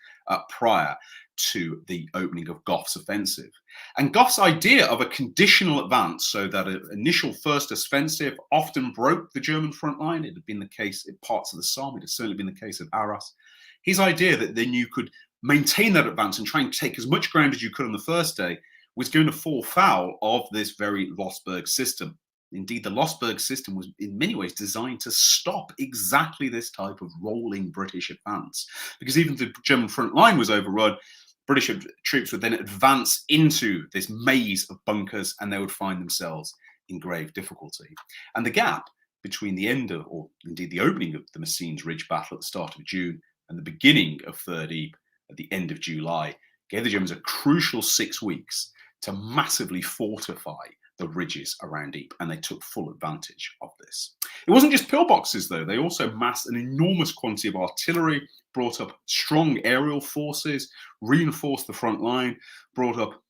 prior to the opening of Gough's offensive. And Gough's idea of a conditional advance, so that an initial first offensive often broke the German front line. It had been the case in parts of the Somme. It had certainly been the case of Arras. His idea that then you could maintain that advance and try and take as much ground as you could on the first day was going to fall foul of this very Lossberg system. Indeed, the Lossberg system was in many ways designed to stop exactly this type of rolling British advance, because even if the German front line was overrun, British troops would then advance into this maze of bunkers and they would find themselves in grave difficulty. And the gap between the end of, or indeed the opening of the Messines Ridge battle at the start of June and the beginning of Third Ypres at the end of July, gave the Germans a crucial 6 weeks to massively fortify the ridges around Ypres, and they took full advantage of this. It wasn't just pillboxes, though. They also massed an enormous quantity of artillery, brought up strong aerial forces, reinforced the front line, brought up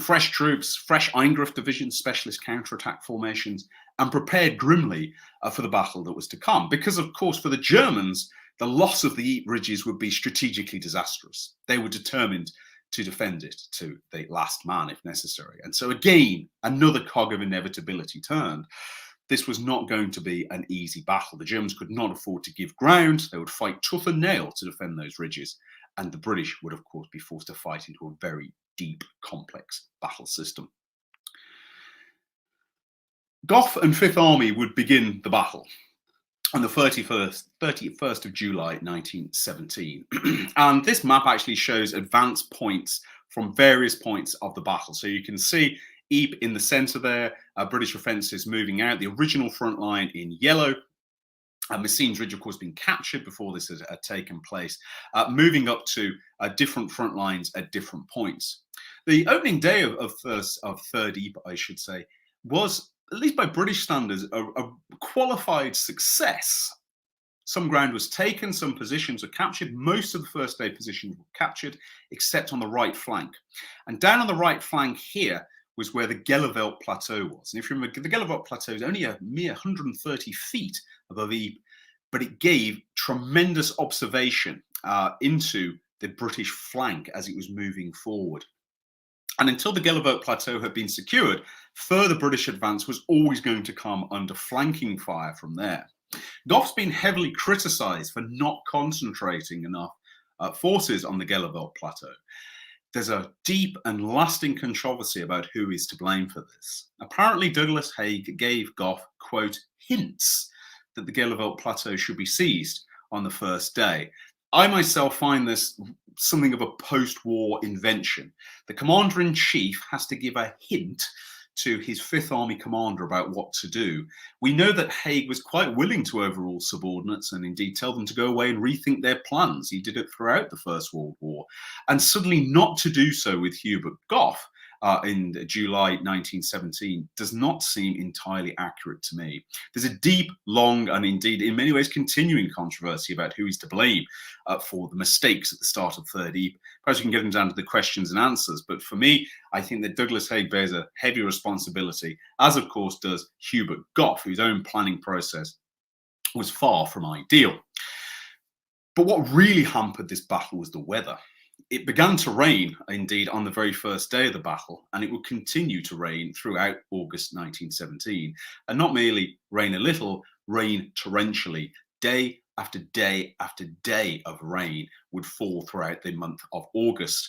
fresh troops, fresh Eingriff divisions, specialist counterattack formations, and prepared grimly for the battle that was to come. Because, of course, for the Germans, the loss of the Ypres ridges would be strategically disastrous. They were determined to defend it to the last man if necessary. And so again, another cog of inevitability turned. This was not going to be an easy battle. The Germans could not afford to give ground. They would fight tooth and nail to defend those ridges. And the British would, of course, be forced to fight into a very deep, complex battle system. Gough and Fifth Army would begin the battle on the 31st of July 1917. And this map actually shows advance points from various points of the battle. So you can see Ypres in the centre there, British offensives moving out, the original front line in yellow. Messines Ridge, of course, being captured before this had taken place, moving up to different front lines at different points. The opening day of Third Ypres, I should say, was, at least by British standards, a qualified success. Some ground was taken, some positions were captured. Most of the first day positions were captured, except on the right flank. And down on the right flank here was where the Gellivelt Plateau was. And if you remember, the Gellivelt Plateau is only a mere 130 feet above Ypres, but it gave tremendous observation into the British flank as it was moving forward. And until the Gellivelt Plateau had been secured, further British advance was always going to come under flanking fire from there. Gough's been heavily criticised for not concentrating enough forces on the Gellivelt Plateau. There's a deep and lasting controversy about who is to blame for this. Apparently, Douglas Haig gave Gough, quote, hints that the Gellivelt Plateau should be seized on the first day. I myself find this something of a post-war invention. The commander-in-chief has to give a hint to his Fifth Army commander about what to do. We know that Haig was quite willing to overrule subordinates and indeed tell them to go away and rethink their plans. He did it throughout the First World War. And suddenly not to do so with Hubert Gough in July 1917 does not seem entirely accurate to me. There's a deep, long, and indeed in many ways continuing controversy about who is to blame for the mistakes at the start of Third Ypres. Perhaps we can get them down to the questions and answers, but for me, I think that Douglas Haig bears a heavy responsibility, as of course does Hubert Gough, whose own planning process was far from ideal. But what really hampered this battle was the weather. It began to rain, indeed, on the very first day of the battle, and it would continue to rain throughout August 1917. And not merely rain a little, rain torrentially. Day after day after day of rain would fall throughout the month of August.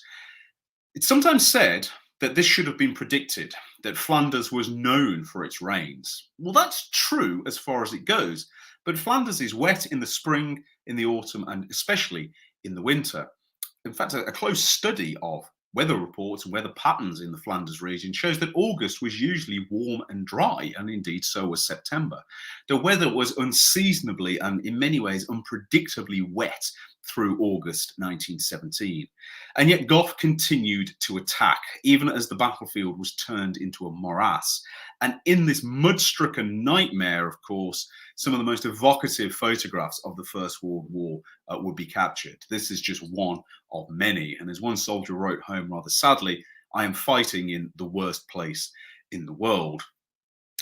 It's sometimes said that this should have been predicted, that Flanders was known for its rains. Well, that's true as far as it goes, but Flanders is wet in the spring, in the autumn, and especially in the winter. In fact, a close study of weather reports and weather patterns in the Flanders region shows that August was usually warm and dry, and indeed so was September. The weather was unseasonably and in many ways unpredictably wet through August 1917. And yet Gough continued to attack, even as the battlefield was turned into a morass. And in this mud-stricken nightmare, of course, some of the most evocative photographs of the First World War would be captured. This is just one of many. And as one soldier wrote home rather sadly, "I am fighting in the worst place in the world."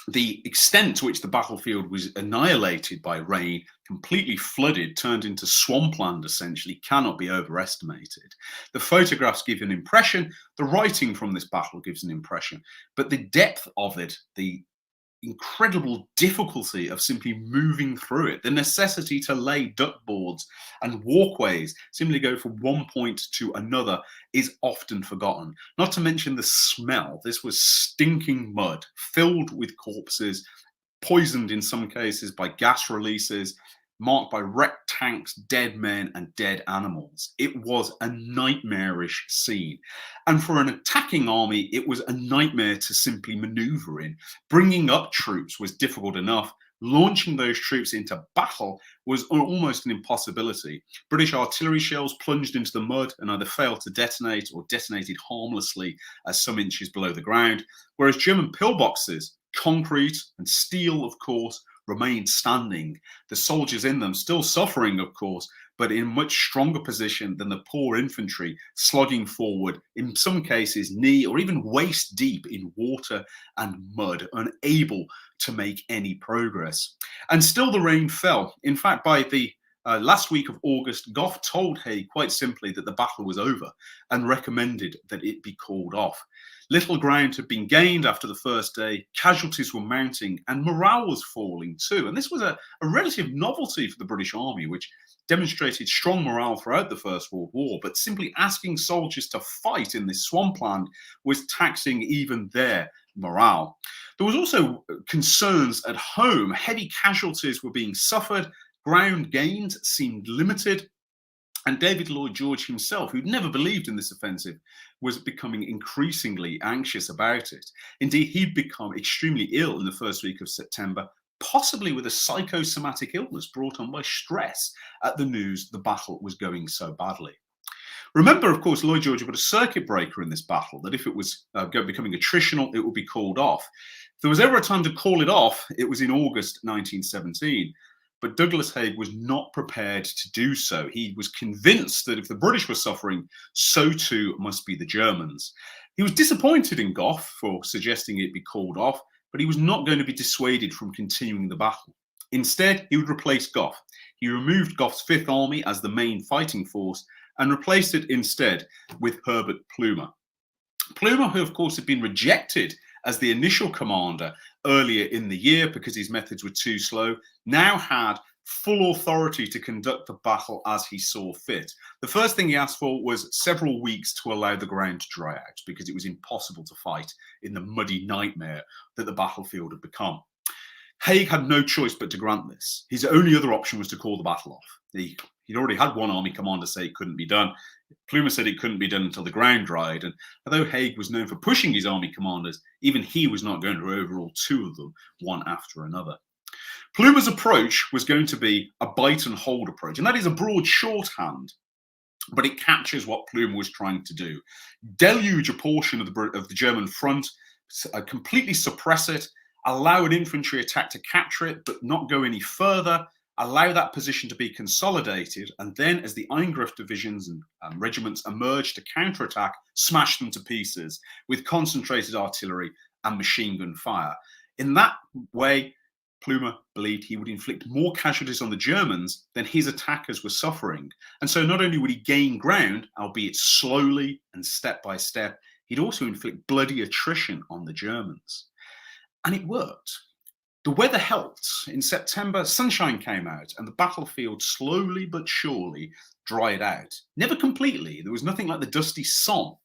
The extent to which the battlefield was annihilated by rain, completely flooded, turned into swampland essentially, cannot be overestimated. The photographs give an impression, the writing from this battle gives an impression, but the depth of it, the incredible difficulty of simply moving through it, the necessity to lay duck boards and walkways, simply go from one point to another, is often forgotten. Not to mention the smell. This was stinking mud, filled with corpses, poisoned in some cases by gas releases, marked by wrecked tanks, dead men, and dead animals. It was a nightmarish scene. And for an attacking army, it was a nightmare to simply maneuver in. Bringing up troops was difficult enough. Launching those troops into battle was almost an impossibility. British artillery shells plunged into the mud and either failed to detonate or detonated harmlessly some inches below the ground, whereas German pillboxes, concrete and steel, of course, remained standing, the soldiers in them still suffering, of course, but in much stronger position than the poor infantry slogging forward, in some cases knee or even waist deep in water and mud, unable to make any progress. And still the rain fell. In fact, by the last week of August, Gough told Haig quite simply that the battle was over and recommended that it be called off. Little ground had been gained after the first day, casualties were mounting, and morale was falling too. And this was a relative novelty for the British Army, which demonstrated strong morale throughout the First World War, but simply asking soldiers to fight in this swampland was taxing even their morale. There was also concerns at home. Heavy casualties were being suffered, ground gains seemed limited, and David Lloyd George himself, who'd never believed in this offensive, was becoming increasingly anxious about it. Indeed, he'd become extremely ill in the first week of September, possibly with a psychosomatic illness brought on by stress at the news the battle was going so badly. Remember, of course, Lloyd George put a circuit breaker in this battle, that if it was becoming attritional, it would be called off. If there was ever a time to call it off, it was in August 1917. But Douglas Haig was not prepared to do so. He was convinced that if the British were suffering, so too must be the Germans. He was disappointed in Gough for suggesting it be called off, but he was not going to be dissuaded from continuing the battle. Instead, he would replace Gough. He removed Gough's Fifth Army as the main fighting force and replaced it instead with Herbert Plumer. Plumer, who of course had been rejected as the initial commander earlier in the year because his methods were too slow, now had full authority to conduct the battle as he saw fit. The first thing he asked for was several weeks to allow the ground to dry out because it was impossible to fight in the muddy nightmare that the battlefield had become. Haig had no choice but to grant this. His only other option was to call the battle off. He'd already had one army commander say it couldn't be done. Plumer said it couldn't be done until the ground dried, and although Haig was known for pushing his army commanders, even he was not going to overrule two of them, one after another. Plumer's approach was going to be a bite and hold approach, and that is a broad shorthand but it captures what Plumer was trying to do. Deluge a portion of the German front, completely suppress it, allow an infantry attack to capture it, but not go any further, allow that position to be consolidated, and then as the Eingriff divisions and regiments emerged to counterattack, smash them to pieces with concentrated artillery and machine gun fire. In that way, Plumer believed he would inflict more casualties on the Germans than his attackers were suffering. And so not only would he gain ground, albeit slowly and step by step, he'd also inflict bloody attrition on the Germans. And it worked. The weather helped. In September, sunshine came out and the battlefield slowly but surely dried out. Never completely. There was nothing like the dusty Somme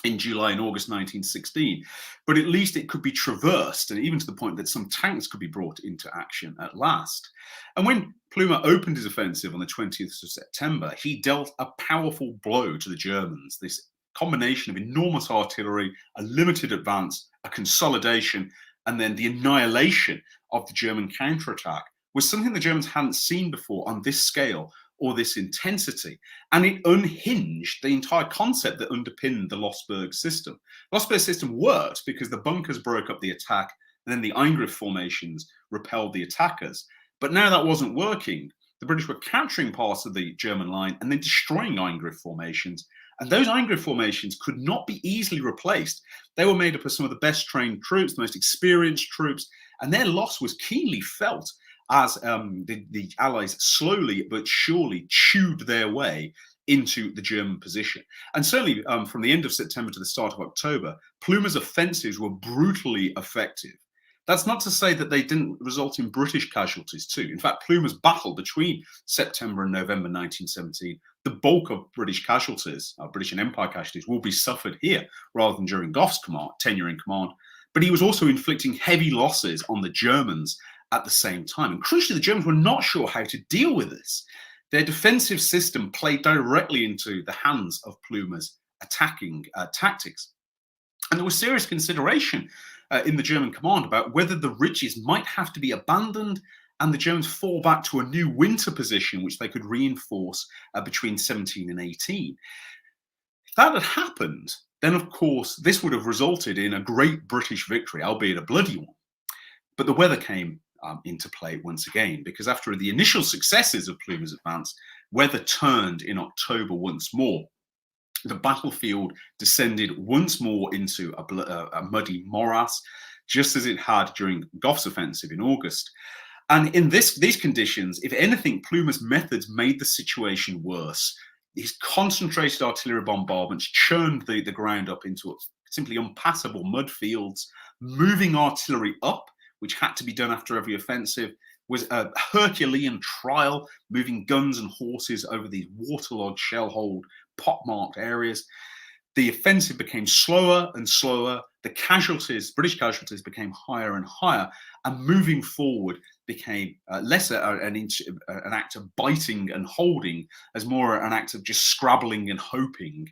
in July and August 1916, but at least it could be traversed, and even to the point that some tanks could be brought into action at last. And when Plumer opened his offensive on the 20th of September, he dealt a powerful blow to the Germans. This combination of enormous artillery, a limited advance, a consolidation, and then the annihilation of the German counterattack was something the Germans hadn't seen before on this scale or this intensity. And it unhinged the entire concept that underpinned the Lossberg system. The Lossberg system worked because the bunkers broke up the attack, and then the Eingriff formations repelled the attackers. But now that wasn't working. The British were capturing parts of the German line and then destroying Eingriff formations. And those Eingriff formations could not be easily replaced. They were made up of some of the best trained troops, the most experienced troops, and their loss was keenly felt as the Allies slowly but surely chewed their way into the German position. And certainly from the end of September to the start of October, Plumer's offensives were brutally effective. That's not to say that they didn't result in British casualties too. In fact, Plumer's battle between September and November 1917, the bulk of British casualties, British and Empire casualties, will be suffered here rather than during Gough's tenure in command. But he was also inflicting heavy losses on the Germans at the same time. And crucially, the Germans were not sure how to deal with this. Their defensive system played directly into the hands of Plumer's attacking tactics. And there was serious consideration in the German command about whether the ridges might have to be abandoned and the Germans fall back to a new winter position, which they could reinforce between 17 and 18. If that had happened, then of course, this would have resulted in a great British victory, albeit a bloody one. But the weather came into play once again, because after the initial successes of Plumer's advance, weather turned in October once more. The battlefield descended once more into a muddy morass, just as it had during Gough's offensive in August. And in these conditions, if anything, Plumer's methods made the situation worse. His concentrated artillery bombardments churned the ground up into simply unpassable mud fields. Moving artillery up, which had to be done after every offensive, was a Herculean trial, moving guns and horses over these waterlogged, shell-holed, pot-marked areas. The offensive became slower and slower. The casualties, British casualties, became higher and higher, and moving forward became less an act of biting and holding, as more an act of just scrabbling and hoping.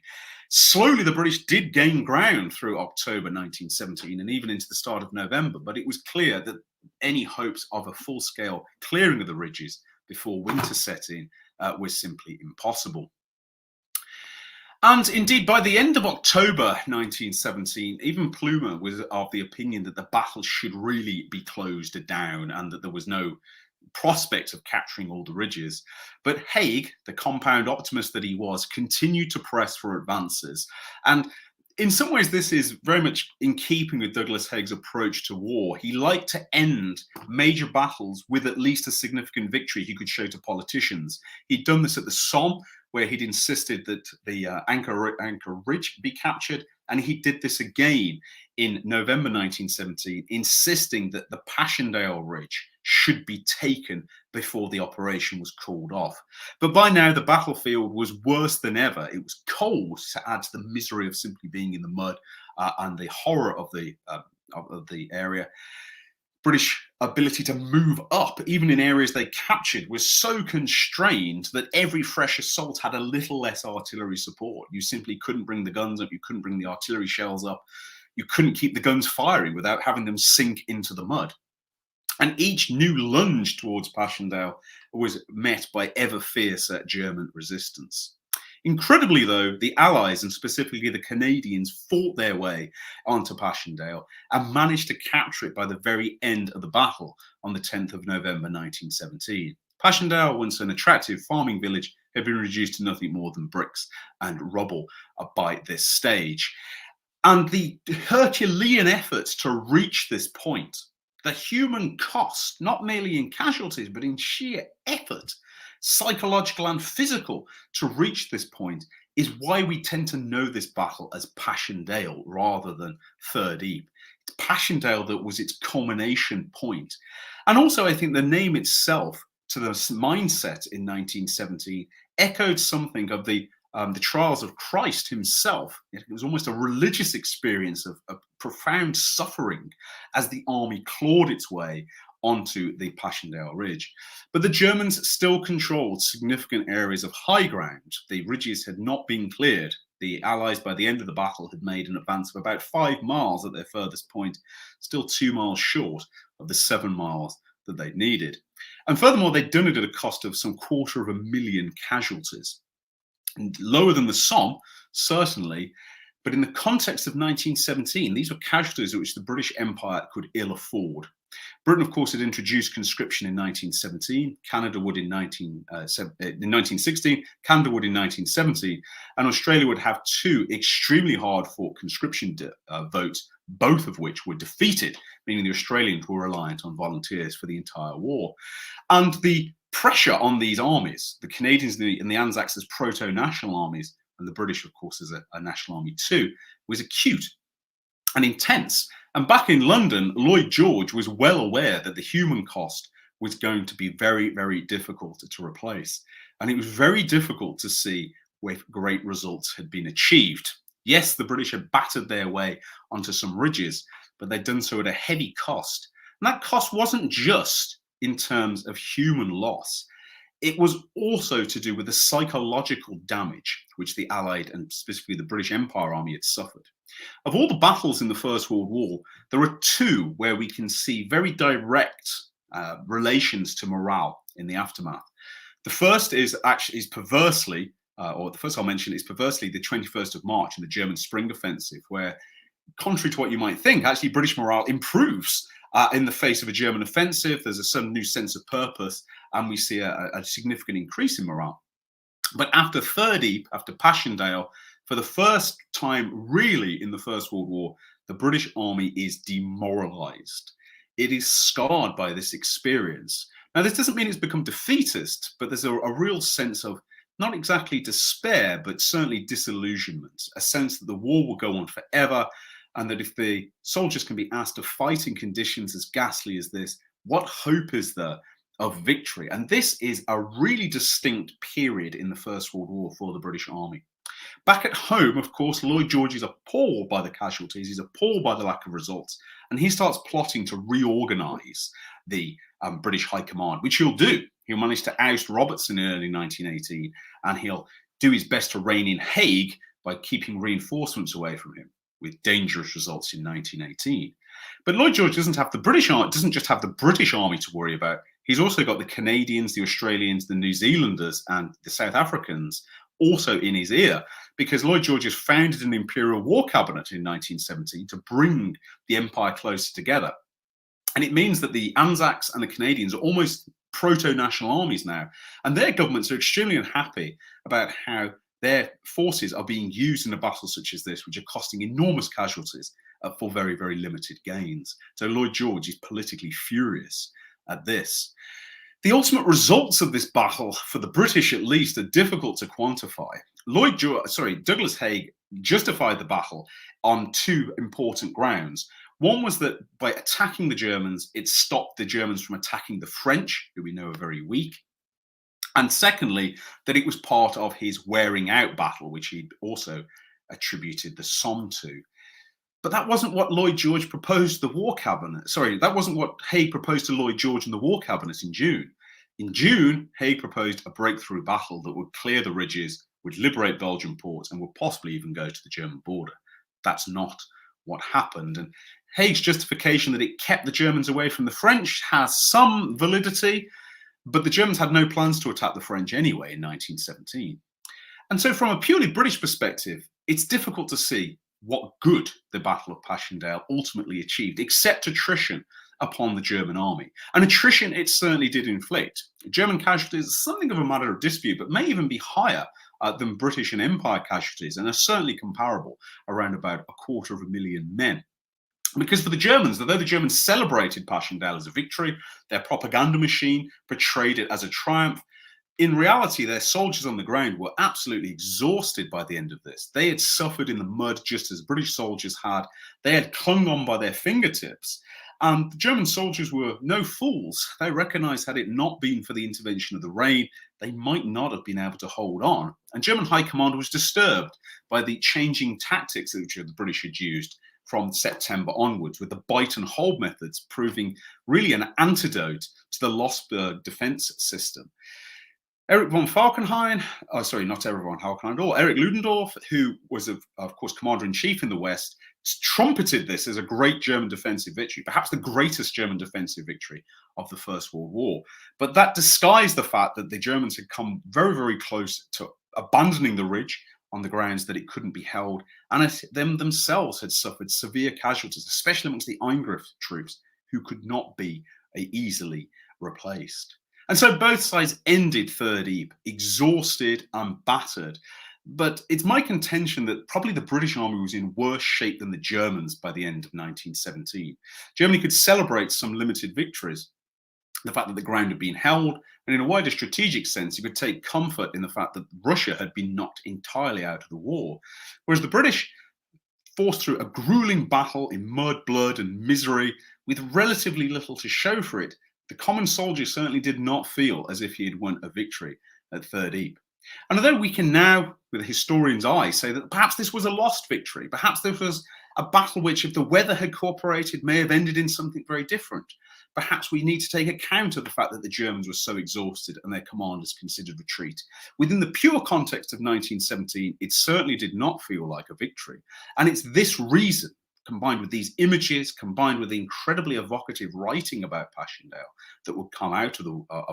Slowly, the British did gain ground through October 1917 and even into the start of November, but it was clear that any hopes of a full-scale clearing of the ridges before winter set in was simply impossible. And indeed, by the end of October 1917, even Plumer was of the opinion that the battle should really be closed down and that there was no prospect of capturing all the ridges. But Haig, the compound optimist that he was, continued to press for advances. And in some ways, this is very much in keeping with Douglas Haig's approach to war. He liked to end major battles with at least a significant victory he could show to politicians. He'd done this at the Somme, where he'd insisted that the Anchor Ridge be captured. And he did this again in November 1917, insisting that the Passchendaele Ridge should be taken before the operation was called off. But by now, the battlefield was worse than ever. It was cold, to add to the misery of simply being in the mud and the horror of the area. British ability to move up, even in areas they captured, was so constrained that every fresh assault had a little less artillery support. You simply couldn't bring the guns up, you couldn't bring the artillery shells up, you couldn't keep the guns firing without having them sink into the mud. And each new lunge towards Passchendaele was met by ever fiercer German resistance. Incredibly, though, the Allies, and specifically the Canadians, fought their way onto Passchendaele and managed to capture it by the very end of the battle on the 10th of November 1917. Passchendaele, once an attractive farming village, had been reduced to nothing more than bricks and rubble by this stage. And the Herculean efforts to reach this point, the human cost, not merely in casualties, but in sheer effort, psychological and physical, to reach this point, is why we tend to know this battle as Passchendaele rather than Third Ypres. It's Passchendaele that was its culmination point. And also, I think the name itself, to the mindset in 1917, echoed something of the trials of Christ himself. It was almost a religious experience of profound suffering as the army clawed its way onto the Passchendaele Ridge. But the Germans still controlled significant areas of high ground. The ridges had not been cleared. The Allies, by the end of the battle, had made an advance of about 5 miles at their furthest point, still 2 miles short of the 7 miles that they needed. And furthermore, they'd done it at a cost of some 250,000 casualties. And lower than the Somme, certainly, but in the context of 1917, these were casualties which the British Empire could ill afford. Britain, of course, had introduced conscription in 1917, Canada would in 1916, Canada would in 1917, and Australia would have 2 extremely hard-fought conscription votes, both of which were defeated, meaning the Australians were reliant on volunteers for the entire war. And the pressure on these armies, the Canadians and the Anzacs as proto-national armies, and the British, of course, as a national army too, was acute and intense. And back in London, Lloyd George was well aware that the human cost was going to be very, very difficult to replace. And it was very difficult to see where great results had been achieved. Yes, the British had battered their way onto some ridges, but they'd done so at a heavy cost. And that cost wasn't just in terms of human loss. It was also to do with the psychological damage which the Allied and specifically the British Empire Army had suffered. Of all the battles in the First World War, there are 2 where we can see very direct relations to morale in the aftermath. The first is perversely, or the first I'll mention is perversely the 21st of March in the German Spring Offensive, where, contrary to what you might think, actually British morale improves in the face of a German offensive. There's a sudden new sense of purpose, and we see a significant increase in morale. But after Third Ypres, after Passchendaele, for the first time really in the First World War, the British Army is demoralized. It is scarred by this experience. Now, this doesn't mean it's become defeatist, but there's a real sense of not exactly despair, but certainly disillusionment, a sense that the war will go on forever, and that if the soldiers can be asked to fight in conditions as ghastly as this, what hope is there of victory? And this is a really distinct period in the First World War for the British Army. Back at home, of course, Lloyd George is appalled by the casualties. He's appalled by the lack of results. And he starts plotting to reorganize the British High Command, which he'll do. He'll manage to oust Robertson in early 1918, and he'll do his best to rein in Haig by keeping reinforcements away from him, with dangerous results in 1918. But Lloyd George doesn't just have the British Army to worry about. He's also got the Canadians, the Australians, the New Zealanders, and the South Africans also in his ear, because Lloyd George has founded an Imperial War Cabinet in 1917 to bring the empire closer together. And it means that the Anzacs and the Canadians are almost proto-national armies now, and their governments are extremely unhappy about how their forces are being used in a battle such as this, which are costing enormous casualties for very, very limited gains. So Lloyd George is politically furious at this. The ultimate results of this battle, for the British at least, are difficult to quantify. Douglas Haig justified the battle on 2 important grounds. One was that by attacking the Germans, it stopped the Germans from attacking the French, who we know are very weak. And secondly, that it was part of his wearing out battle, which he also attributed the Somme to. But that wasn't what Lloyd George proposed to the War Cabinet. That wasn't what Haig proposed to Lloyd George and the War Cabinet in June. In June, Haig proposed a breakthrough battle that would clear the ridges, would liberate Belgian ports, and would possibly even go to the German border. That's not what happened. And Haig's justification that it kept the Germans away from the French has some validity, but the Germans had no plans to attack the French anyway in 1917. And so from a purely British perspective, it's difficult to see what good the Battle of Passchendaele ultimately achieved, except attrition upon the German army. And attrition it certainly did inflict. German casualties are something of a matter of dispute, but may even be higher than British and Empire casualties, and are certainly comparable, around about 250,000 men. Because for the Germans, although the Germans celebrated Passchendaele as a victory, their propaganda machine portrayed it as a triumph, in reality, their soldiers on the ground were absolutely exhausted by the end of this. They had suffered in the mud just as British soldiers had. They had clung on by their fingertips. And the German soldiers were no fools. They recognized had it not been for the intervention of the rain, they might not have been able to hold on. And German high command was disturbed by the changing tactics which the British had used from September onwards, with the bite and hold methods proving really an antidote to the Losberg defense system. Erich von Falkenhayn, not Erich von Falkenhayn at all, Erich Ludendorff, who was, of course, commander-in-chief in the West, trumpeted this as a great German defensive victory, perhaps the greatest German defensive victory of the First World War. But that disguised the fact that the Germans had come very, very close to abandoning the ridge on the grounds that it couldn't be held, and them themselves had suffered severe casualties, especially amongst the Eingriff troops, who could not be easily replaced. And so both sides ended Third Ypres exhausted and battered. But it's my contention that probably the British army was in worse shape than the Germans by the end of 1917. Germany could celebrate some limited victories, the fact that the ground had been held, and in a wider strategic sense, you could take comfort in the fact that Russia had been knocked entirely out of the war. Whereas the British forced through a grueling battle in mud, blood, and misery with relatively little to show for it, the common soldier certainly did not feel as if he had won a victory at Third Ypres. And although we can now, with a historian's eye, say that perhaps this was a lost victory, perhaps this was a battle which, if the weather had cooperated, may have ended in something very different. Perhaps we need to take account of the fact that the Germans were so exhausted and their commanders considered retreat. Within the pure context of 1917, it certainly did not feel like a victory. And it's this reason, combined with these images, combined with the incredibly evocative writing about Passchendaele that would come out of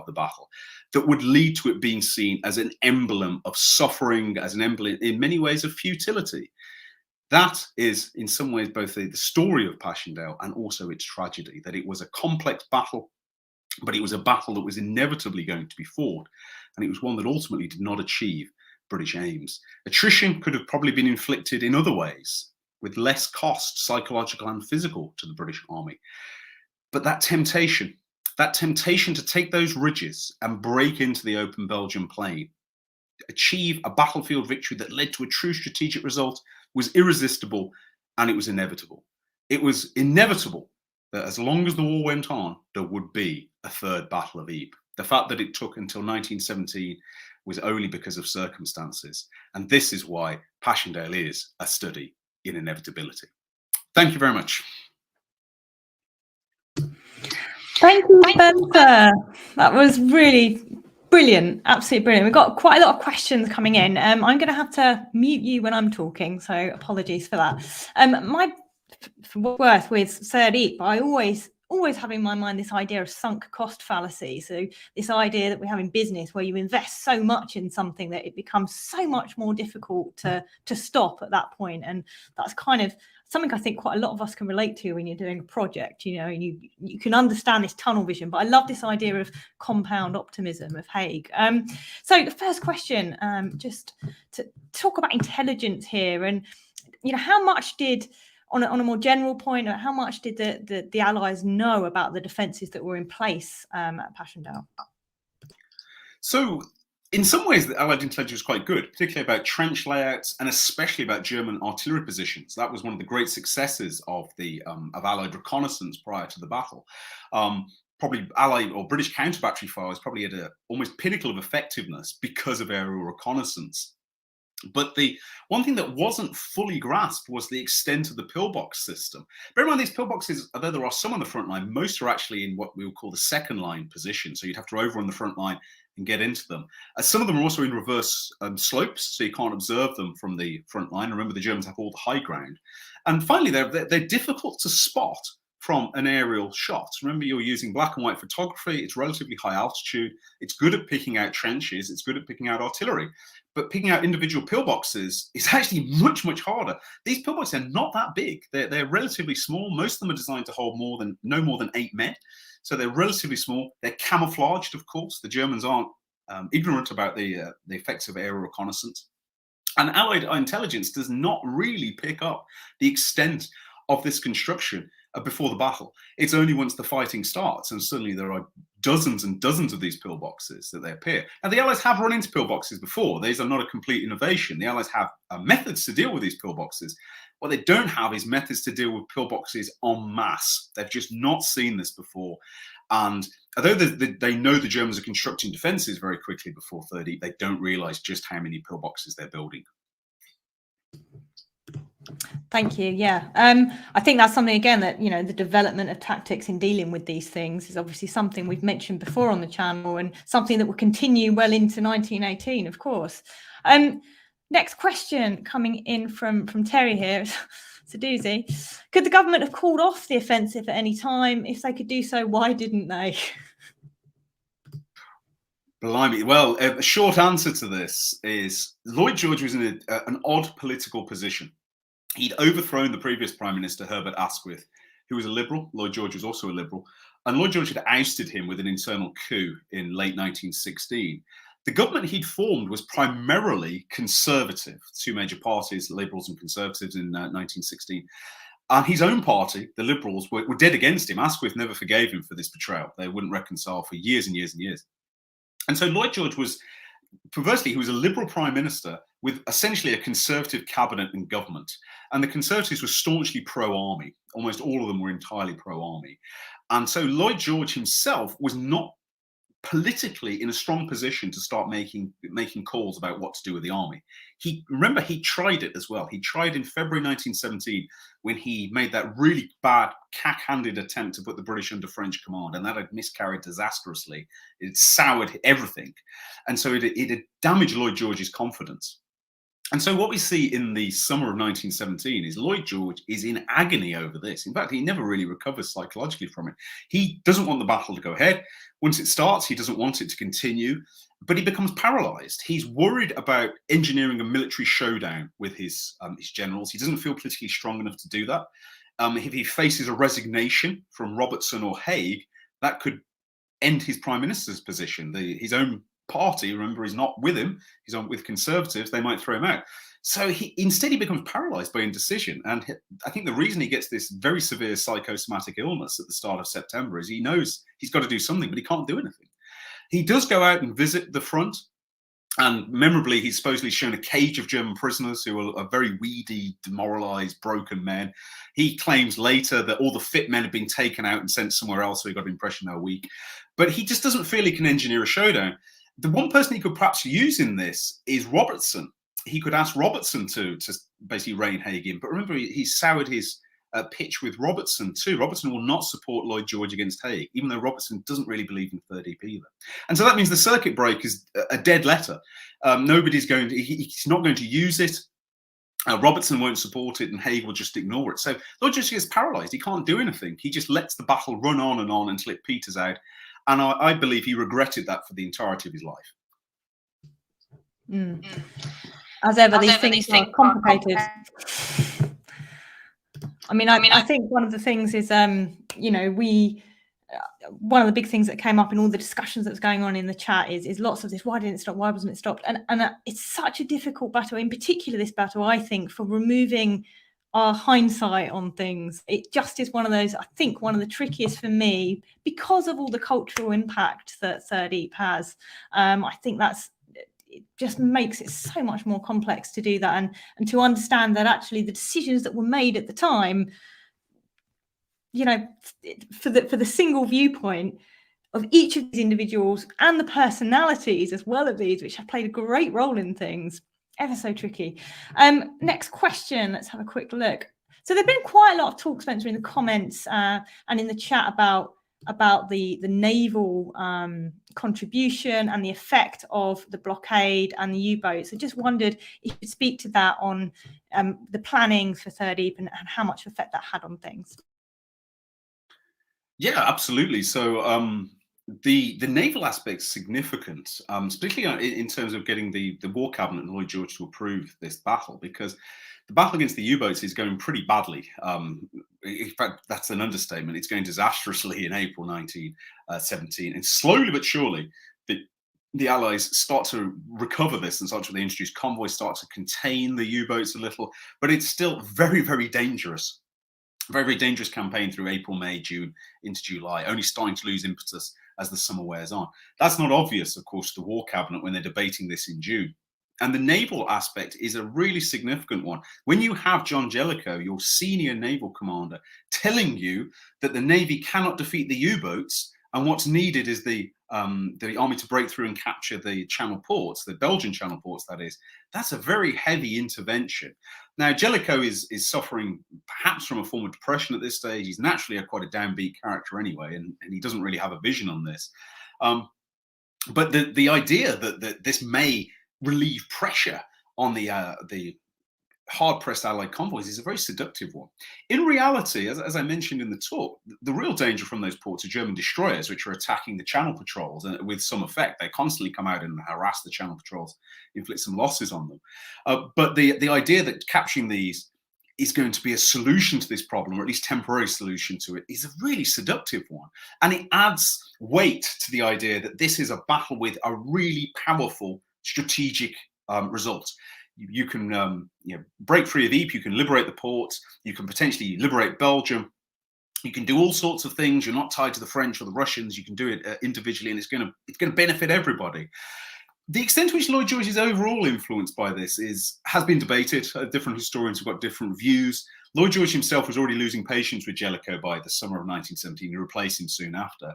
the battle, that would lead to it being seen as an emblem of suffering, as an emblem in many ways of futility. That is, in some ways, both the story of Passchendaele and also its tragedy, that it was a complex battle, but it was a battle that was inevitably going to be fought, and it was one that ultimately did not achieve British aims. Attrition could have probably been inflicted in other ways, with less cost, psychological and physical, to the British army. But that temptation to take those ridges and break into the open Belgian plain, achieve a battlefield victory that led to a true strategic result, was irresistible, and it was inevitable. It was inevitable that as long as the war went on, there would be a third Battle of Ypres. The fact that it took until 1917 was only because of circumstances. And this is why Passchendaele is a study in inevitability. Thank you very much. Thank you, Spencer. That was really brilliant, absolutely brilliant. We've got quite a lot of questions coming in. I'm going to have to mute you when I'm talking, so apologies for that. For what worth, with Third Ypres, I always have in my mind this idea of sunk cost fallacy. So this idea that we have in business where you invest so much in something that it becomes so much more difficult to stop at that point. And that's kind of something I think quite a lot of us can relate to when you're doing a project, you know, and you can understand this tunnel vision. But I love this idea of compound optimism of Haig. So the first question, just to talk about intelligence here, and you know, how much did, on a more general point, how much did the Allies know about the defences that were in place at Passchendaele? So, in some ways, the Allied intelligence was quite good, particularly about trench layouts and especially about German artillery positions. That was one of the great successes of Allied reconnaissance prior to the battle. Probably Allied or British counter-battery fire was probably at an almost pinnacle of effectiveness because of aerial reconnaissance. But the one thing that wasn't fully grasped was the extent of the pillbox system. Bear in mind, these pillboxes, although there are some on the front line, most are actually in what we would call the second line position. So you'd have to overrun the front line and get into them. Some of them are also in reverse slopes, so you can't observe them from the front line. Remember, the Germans have all the high ground. And finally, they're difficult to spot from an aerial shot. Remember, you're using black and white photography. It's relatively high altitude. It's good at picking out trenches. It's good at picking out artillery. But picking out individual pillboxes is actually much, much harder. These pillboxes are not that big. They're relatively small. Most of them are designed to hold no more than 8 men. So they're relatively small. They're camouflaged, of course. The Germans aren't ignorant about the effects of aerial reconnaissance. And Allied intelligence does not really pick up the extent of this construction before the battle. It's only once the fighting starts and suddenly there are dozens and dozens of these pillboxes that they appear. And the Allies have run into pillboxes before. These are not a complete innovation. The Allies have methods to deal with these pillboxes. What they don't have is methods to deal with pillboxes en masse. They've just not seen this before. And although they know the Germans are constructing defences very quickly before 30, they don't realise just how many pillboxes they're building. Thank you. Yeah, I think that's something, again, that, you know, the development of tactics in dealing with these things is obviously something we've mentioned before on the channel, and something that will continue well into 1918, of course. Next question coming in from Terry here. It's a doozy. Could the government have called off the offensive at any time? If they could do so, why didn't they? Blimey. Well, a short answer to this is Lloyd George was in an odd political position. He'd overthrown the previous Prime Minister, Herbert Asquith, who was a Liberal. Lloyd George was also a Liberal. And Lloyd George had ousted him with an internal coup in late 1916. The government he'd formed was primarily conservative, 2 major parties, Liberals and Conservatives, in 1916. And his own party, the Liberals, were dead against him. Asquith never forgave him for this betrayal. They wouldn't reconcile for years and years and years. And so Lloyd George was, perversely, he was a Liberal Prime Minister with essentially a Conservative cabinet and government. And the Conservatives were staunchly pro-army. Almost all of them were entirely pro-army. And so Lloyd George himself was not politically in a strong position to start making calls about what to do with the army. He tried it as well. He tried in February 1917 when he made that really bad, cack-handed attempt to put the British under French command, and that had miscarried disastrously. It soured everything, and so it had damaged Lloyd George's confidence. And so what we see in the summer of 1917 is Lloyd George is in agony over this. In fact, he never really recovers psychologically from it. He doesn't want the battle to go ahead. Once it starts, he doesn't want it to continue, but he becomes paralyzed. He's worried about engineering a military showdown with his generals. He doesn't feel politically strong enough to do that. If he faces a resignation from Robertson or Haig, that could end his prime minister's position. His own party, remember, is not with him. He's on with Conservatives. They might throw him out. So he becomes paralyzed by indecision. And I think the reason he gets this very severe psychosomatic illness at the start of September is he knows he's got to do something, but he can't do anything. He does go out and visit the front. And memorably, he's supposedly shown a cage of German prisoners who are very weedy, demoralized, broken men. He claims later that all the fit men have been taken out and sent somewhere else, so he got the impression they're weak. But he just doesn't feel he can engineer a showdown. The one person he could perhaps use in this is Robertson. He could ask Robertson to basically rein Haig in. But remember, he soured his pitch with Robertson too. Robertson will not support Lloyd George against Haig, even though Robertson doesn't really believe in Third EP either. And so that means the circuit break is a dead letter. He's not going to use it. Robertson won't support it, and Haig will just ignore it. So Lloyd George gets paralyzed. He can't do anything. He just lets the battle run on and on until it peters out. And I believe he regretted that for the entirety of his life. Mm. As ever, these things are complicated. I mean, I think one of the things is, one of the big things that came up in all the discussions that was going on in the chat is lots of this. Why didn't it stop? Why wasn't it stopped? And it's such a difficult battle, in particular this battle, I think, for removing our hindsight on things. It just is one of those, I think, one of the trickiest for me because of all the cultural impact that Third EP has. I think it just makes it so much more complex to do that and to understand that actually the decisions that were made at the time, for the single viewpoint of each of these individuals and the personalities as well of these, which have played a great role in things, ever so tricky. Next question, let's have a quick look. So there've been quite a lot of talk, Spencer, in the comments and in the chat about the naval contribution and the effect of the blockade and the U-boats. I just wondered if you could speak to that on the planning for Third EP and how much effect that had on things. Yeah, absolutely. So the naval aspect's significant, particularly in terms of getting the War Cabinet and Lloyd George to approve this battle, because the battle against the U-boats is going pretty badly. In fact, that's an understatement. It's going disastrously in April 1917, and slowly but surely, the Allies start to recover this and start to introduce convoys, start to contain the U-boats a little, but it's still very, very dangerous. Very, very dangerous campaign through April, May, June into July, only starting to lose impetus as the summer wears on. That's not obvious, of course, to the War Cabinet when they're debating this in June. And the naval aspect is a really significant one. When you have John Jellicoe, your senior naval commander, telling you that the Navy cannot defeat the U-boats, and what's needed is the army to break through and capture the Channel ports, the Belgian Channel ports, that is, that's a very heavy intervention. Now, Jellicoe is suffering perhaps from a form of depression at this stage. He's naturally quite a downbeat character anyway, and he doesn't really have a vision on this. But the idea that this may relieve pressure on the hard-pressed Allied convoys is a very seductive one. In reality, as I mentioned in the talk, the real danger from those ports are German destroyers, which are attacking the Channel patrols, and with some effect. They constantly come out and harass the Channel patrols, inflict some losses on them. But the idea that capturing these is going to be a solution to this problem, or at least temporary solution to it, is a really seductive one. And it adds weight to the idea that this is a battle with a really powerful strategic result. You can break free of Ypres, you can liberate the ports, you can potentially liberate Belgium. You can do all sorts of things. You're not tied to the French or the Russians. You can do it individually, and it's going to benefit everybody. The extent to which Lloyd George is overall influenced by this has been debated. Different historians have got different views. Lloyd George himself was already losing patience with Jellicoe by the summer of 1917. He replaced him soon after.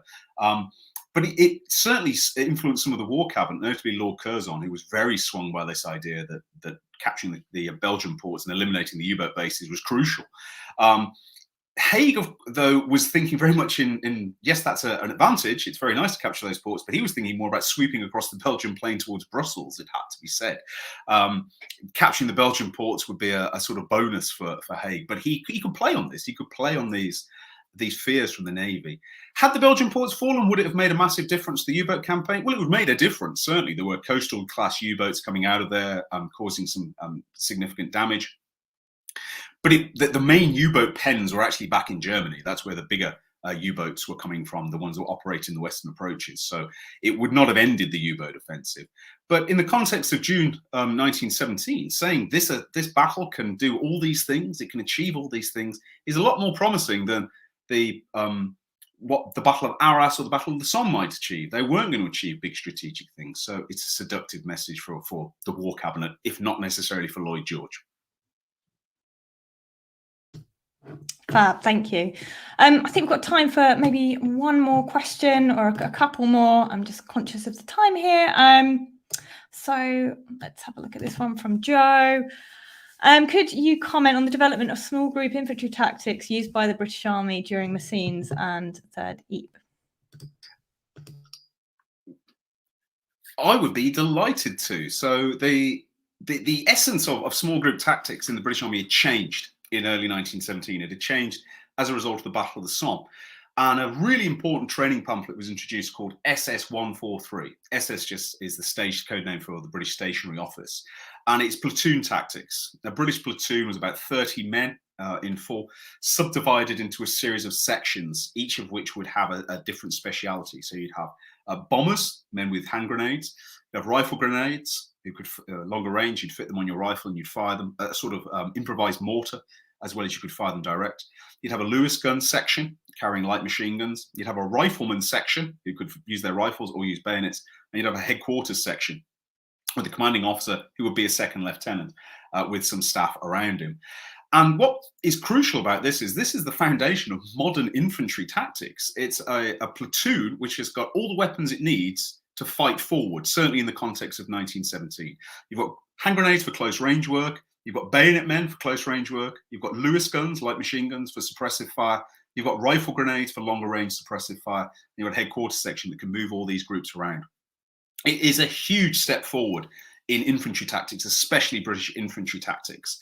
But it certainly influenced some of the War Cabinet, notably Lord Curzon, who was very swung by this idea that capturing the Belgian ports and eliminating the U-boat bases was crucial. Haig, though, was thinking very much in yes, that's an advantage. It's very nice to capture those ports, but he was thinking more about sweeping across the Belgian plain towards Brussels, it had to be said. Capturing the Belgian ports would be a sort of bonus for Haig, but he could play on this. He could play on these fears from the Navy. Had the Belgian ports fallen, would it have made a massive difference to the U-boat campaign? Well, it would have made a difference, certainly. There were coastal class U-boats coming out of there, causing some significant damage. But the main U-boat pens were actually back in Germany. That's where the bigger U-boats were coming from, the ones that were operating the western approaches. So it would not have ended the U-boat offensive. But in the context of June 1917, saying this battle can do all these things, it can achieve all these things, is a lot more promising than what the Battle of Arras or the Battle of the Somme might achieve. They weren't going to achieve big strategic things. So it's a seductive message for the War Cabinet, if not necessarily for Lloyd George. Fab, thank you. I think we've got time for maybe one more question or a couple more. I'm just conscious of the time here. So let's have a look at this one from Joe. Could you comment on the development of small group infantry tactics used by the British Army during Messines and Third Ypres? I would be delighted to. So the essence of small group tactics in the British Army had changed in early 1917. It had changed as a result of the Battle of the Somme. And a really important training pamphlet was introduced called SS 143. SS just is the stage code name for the British Stationery Office. And it's platoon tactics. A British platoon was about 30 men in full, subdivided into a series of sections, each of which would have a different speciality. So you'd have bombers, men with hand grenades. You have rifle grenades, who could longer range. You'd fit them on your rifle and you'd fire them. A sort of improvised mortar, as well as you could fire them direct. You'd have a Lewis gun section carrying light machine guns. You'd have a rifleman section who could use their rifles or use bayonets. And you'd have a headquarters section with the commanding officer who would be a second lieutenant with some staff around him. And what is crucial about this is the foundation of modern infantry tactics. It's a platoon which has got all the weapons it needs to fight forward, certainly in the context of 1917. You've got hand grenades for close range work. You've got bayonet men for close range work. You've got Lewis guns, light machine guns for suppressive fire. You've got rifle grenades for longer range suppressive fire. You've got a headquarters section that can move all these groups around. It is a huge step forward in infantry tactics, especially British infantry tactics.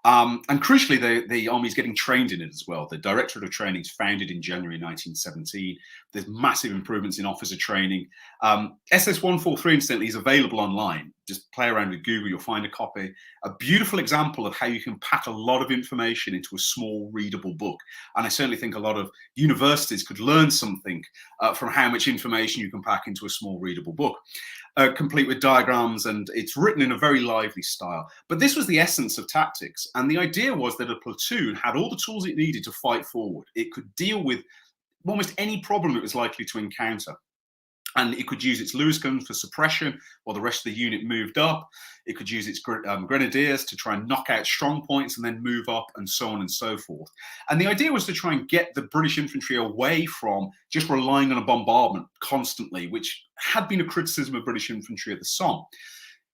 And crucially, the army is getting trained in it as well. The Directorate of Training is founded in January 1917. There's massive improvements in officer training. SS-143, incidentally, is available online. Just play around with Google, you'll find a copy. A beautiful example of how you can pack a lot of information into a small, readable book. And I certainly think a lot of universities could learn something from how much information you can pack into a small, readable book. Complete with diagrams, and it's written in a very lively style. But this was the essence of tactics. And the idea was that a platoon had all the tools it needed to fight forward. It could deal with almost any problem it was likely to encounter. And it could use its Lewis guns for suppression while the rest of the unit moved up. It could use its grenadiers to try and knock out strong points and then move up, and so on and so forth. And the idea was to try and get the British infantry away from just relying on a bombardment constantly, which had been a criticism of British infantry at the Somme.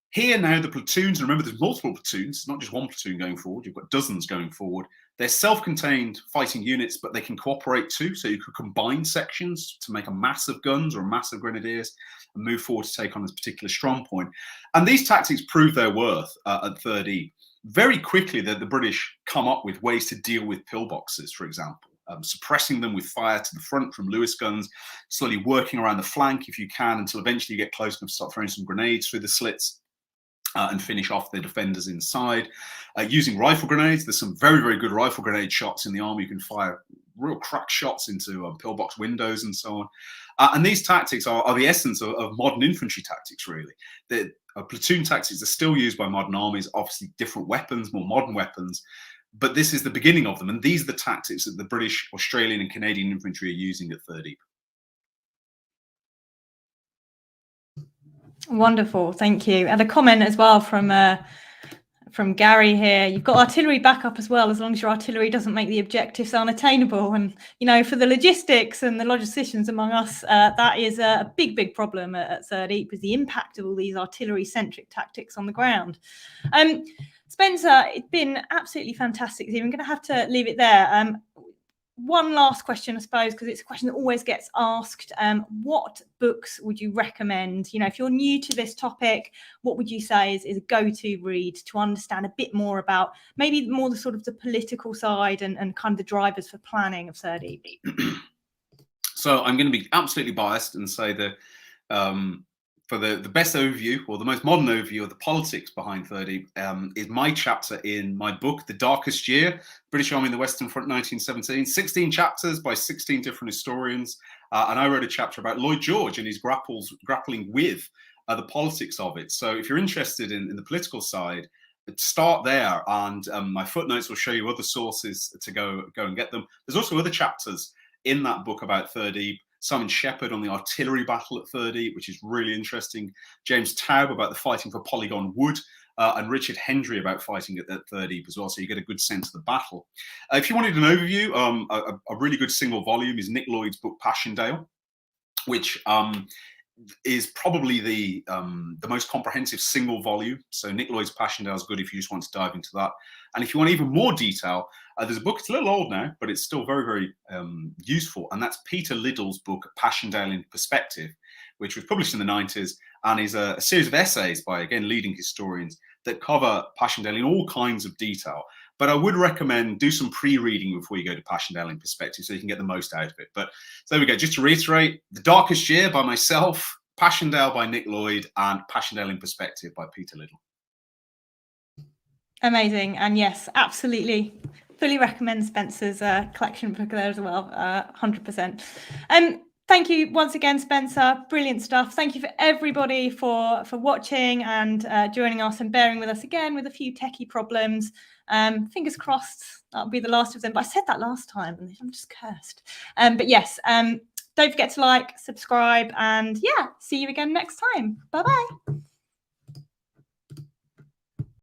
Here now, the platoons, and remember there's multiple platoons, not just one platoon going forward, you've got dozens going forward. They're self-contained fighting units, but they can cooperate too. So you could combine sections to make a mass of guns or a mass of grenadiers and move forward to take on this particular strong point. And these tactics prove their worth at 3rd E. Very quickly, the British come up with ways to deal with pillboxes, for example. Suppressing them with fire to the front from Lewis guns, slowly working around the flank if you can, until eventually you get close enough to start throwing some grenades through the slits. And finish off the defenders inside. Using rifle grenades, there's some very, very good rifle grenade shots in the army. You can fire real crack shots into pillbox windows and so on. And these tactics are the essence of modern infantry tactics, really. The platoon tactics are still used by modern armies, obviously different weapons, more modern weapons, but this is the beginning of them. And these are the tactics that the British, Australian and Canadian infantry are using at 3rd E. Wonderful, thank you. And a comment as well from Gary here. You've got artillery backup as well, as long as your artillery doesn't make the objectives unattainable. And you know, for the logistics and the logisticians among us, that is a big problem at 3rd E, because the impact of all these artillery-centric tactics on the ground. Spencer, it's been absolutely fantastic. I'm going to have to leave it there. One last question, I suppose, because it's a question that always gets asked. What books would you recommend? You know, if you're new to this topic, what would you say is a go-to read to understand a bit more about maybe more the sort of the political side and kind of the drivers for planning of 3rd E? So I'm going to be absolutely biased and say that for the best overview, or the most modern overview of the politics behind 3rd E, is my chapter in my book, The Darkest Year, British Army in the Western Front 1917. 16 chapters by 16 different historians. And I wrote a chapter about Lloyd George and his grappling with the politics of it. So if you're interested in the political side, start there. And my footnotes will show you other sources to go and get them. There's also other chapters in that book about 3rd E. Simon Shepherd on the artillery battle at 3rd E, which is really interesting. James Taub about the fighting for Polygon Wood, and Richard Hendry about fighting at 3rd E as well. So you get a good sense of the battle. If you wanted an overview, a really good single volume is Nick Lloyd's book Passchendaele, which is probably the most comprehensive single volume. So Nick Lloyd's Passchendaele is good if you just want to dive into that. And if you want even more detail, there's a book, it's a little old now, but it's still very, very useful. And that's Peter Liddell's book, Passchendaele in Perspective, which was published in the 90s and is a series of essays by, again, leading historians that cover Passchendaele in all kinds of detail. But I would recommend do some pre-reading before you go to Passchendaele in Perspective so you can get the most out of it. But so there we go. Just to reiterate, The Darkest Year by myself, Passchendaele by Nick Lloyd, and Passchendaele in Perspective by Peter Liddell. Amazing. And yes, absolutely. Fully recommend Spencer's collection book there as well, 100%. Thank you once again, Spencer. Brilliant stuff. Thank you for everybody for watching and joining us and bearing with us again with a few techie problems. Fingers crossed that'll be the last of them. But I said that last time and I'm just cursed. But yes, don't forget to like, subscribe, and yeah, see you again next time. Bye-bye.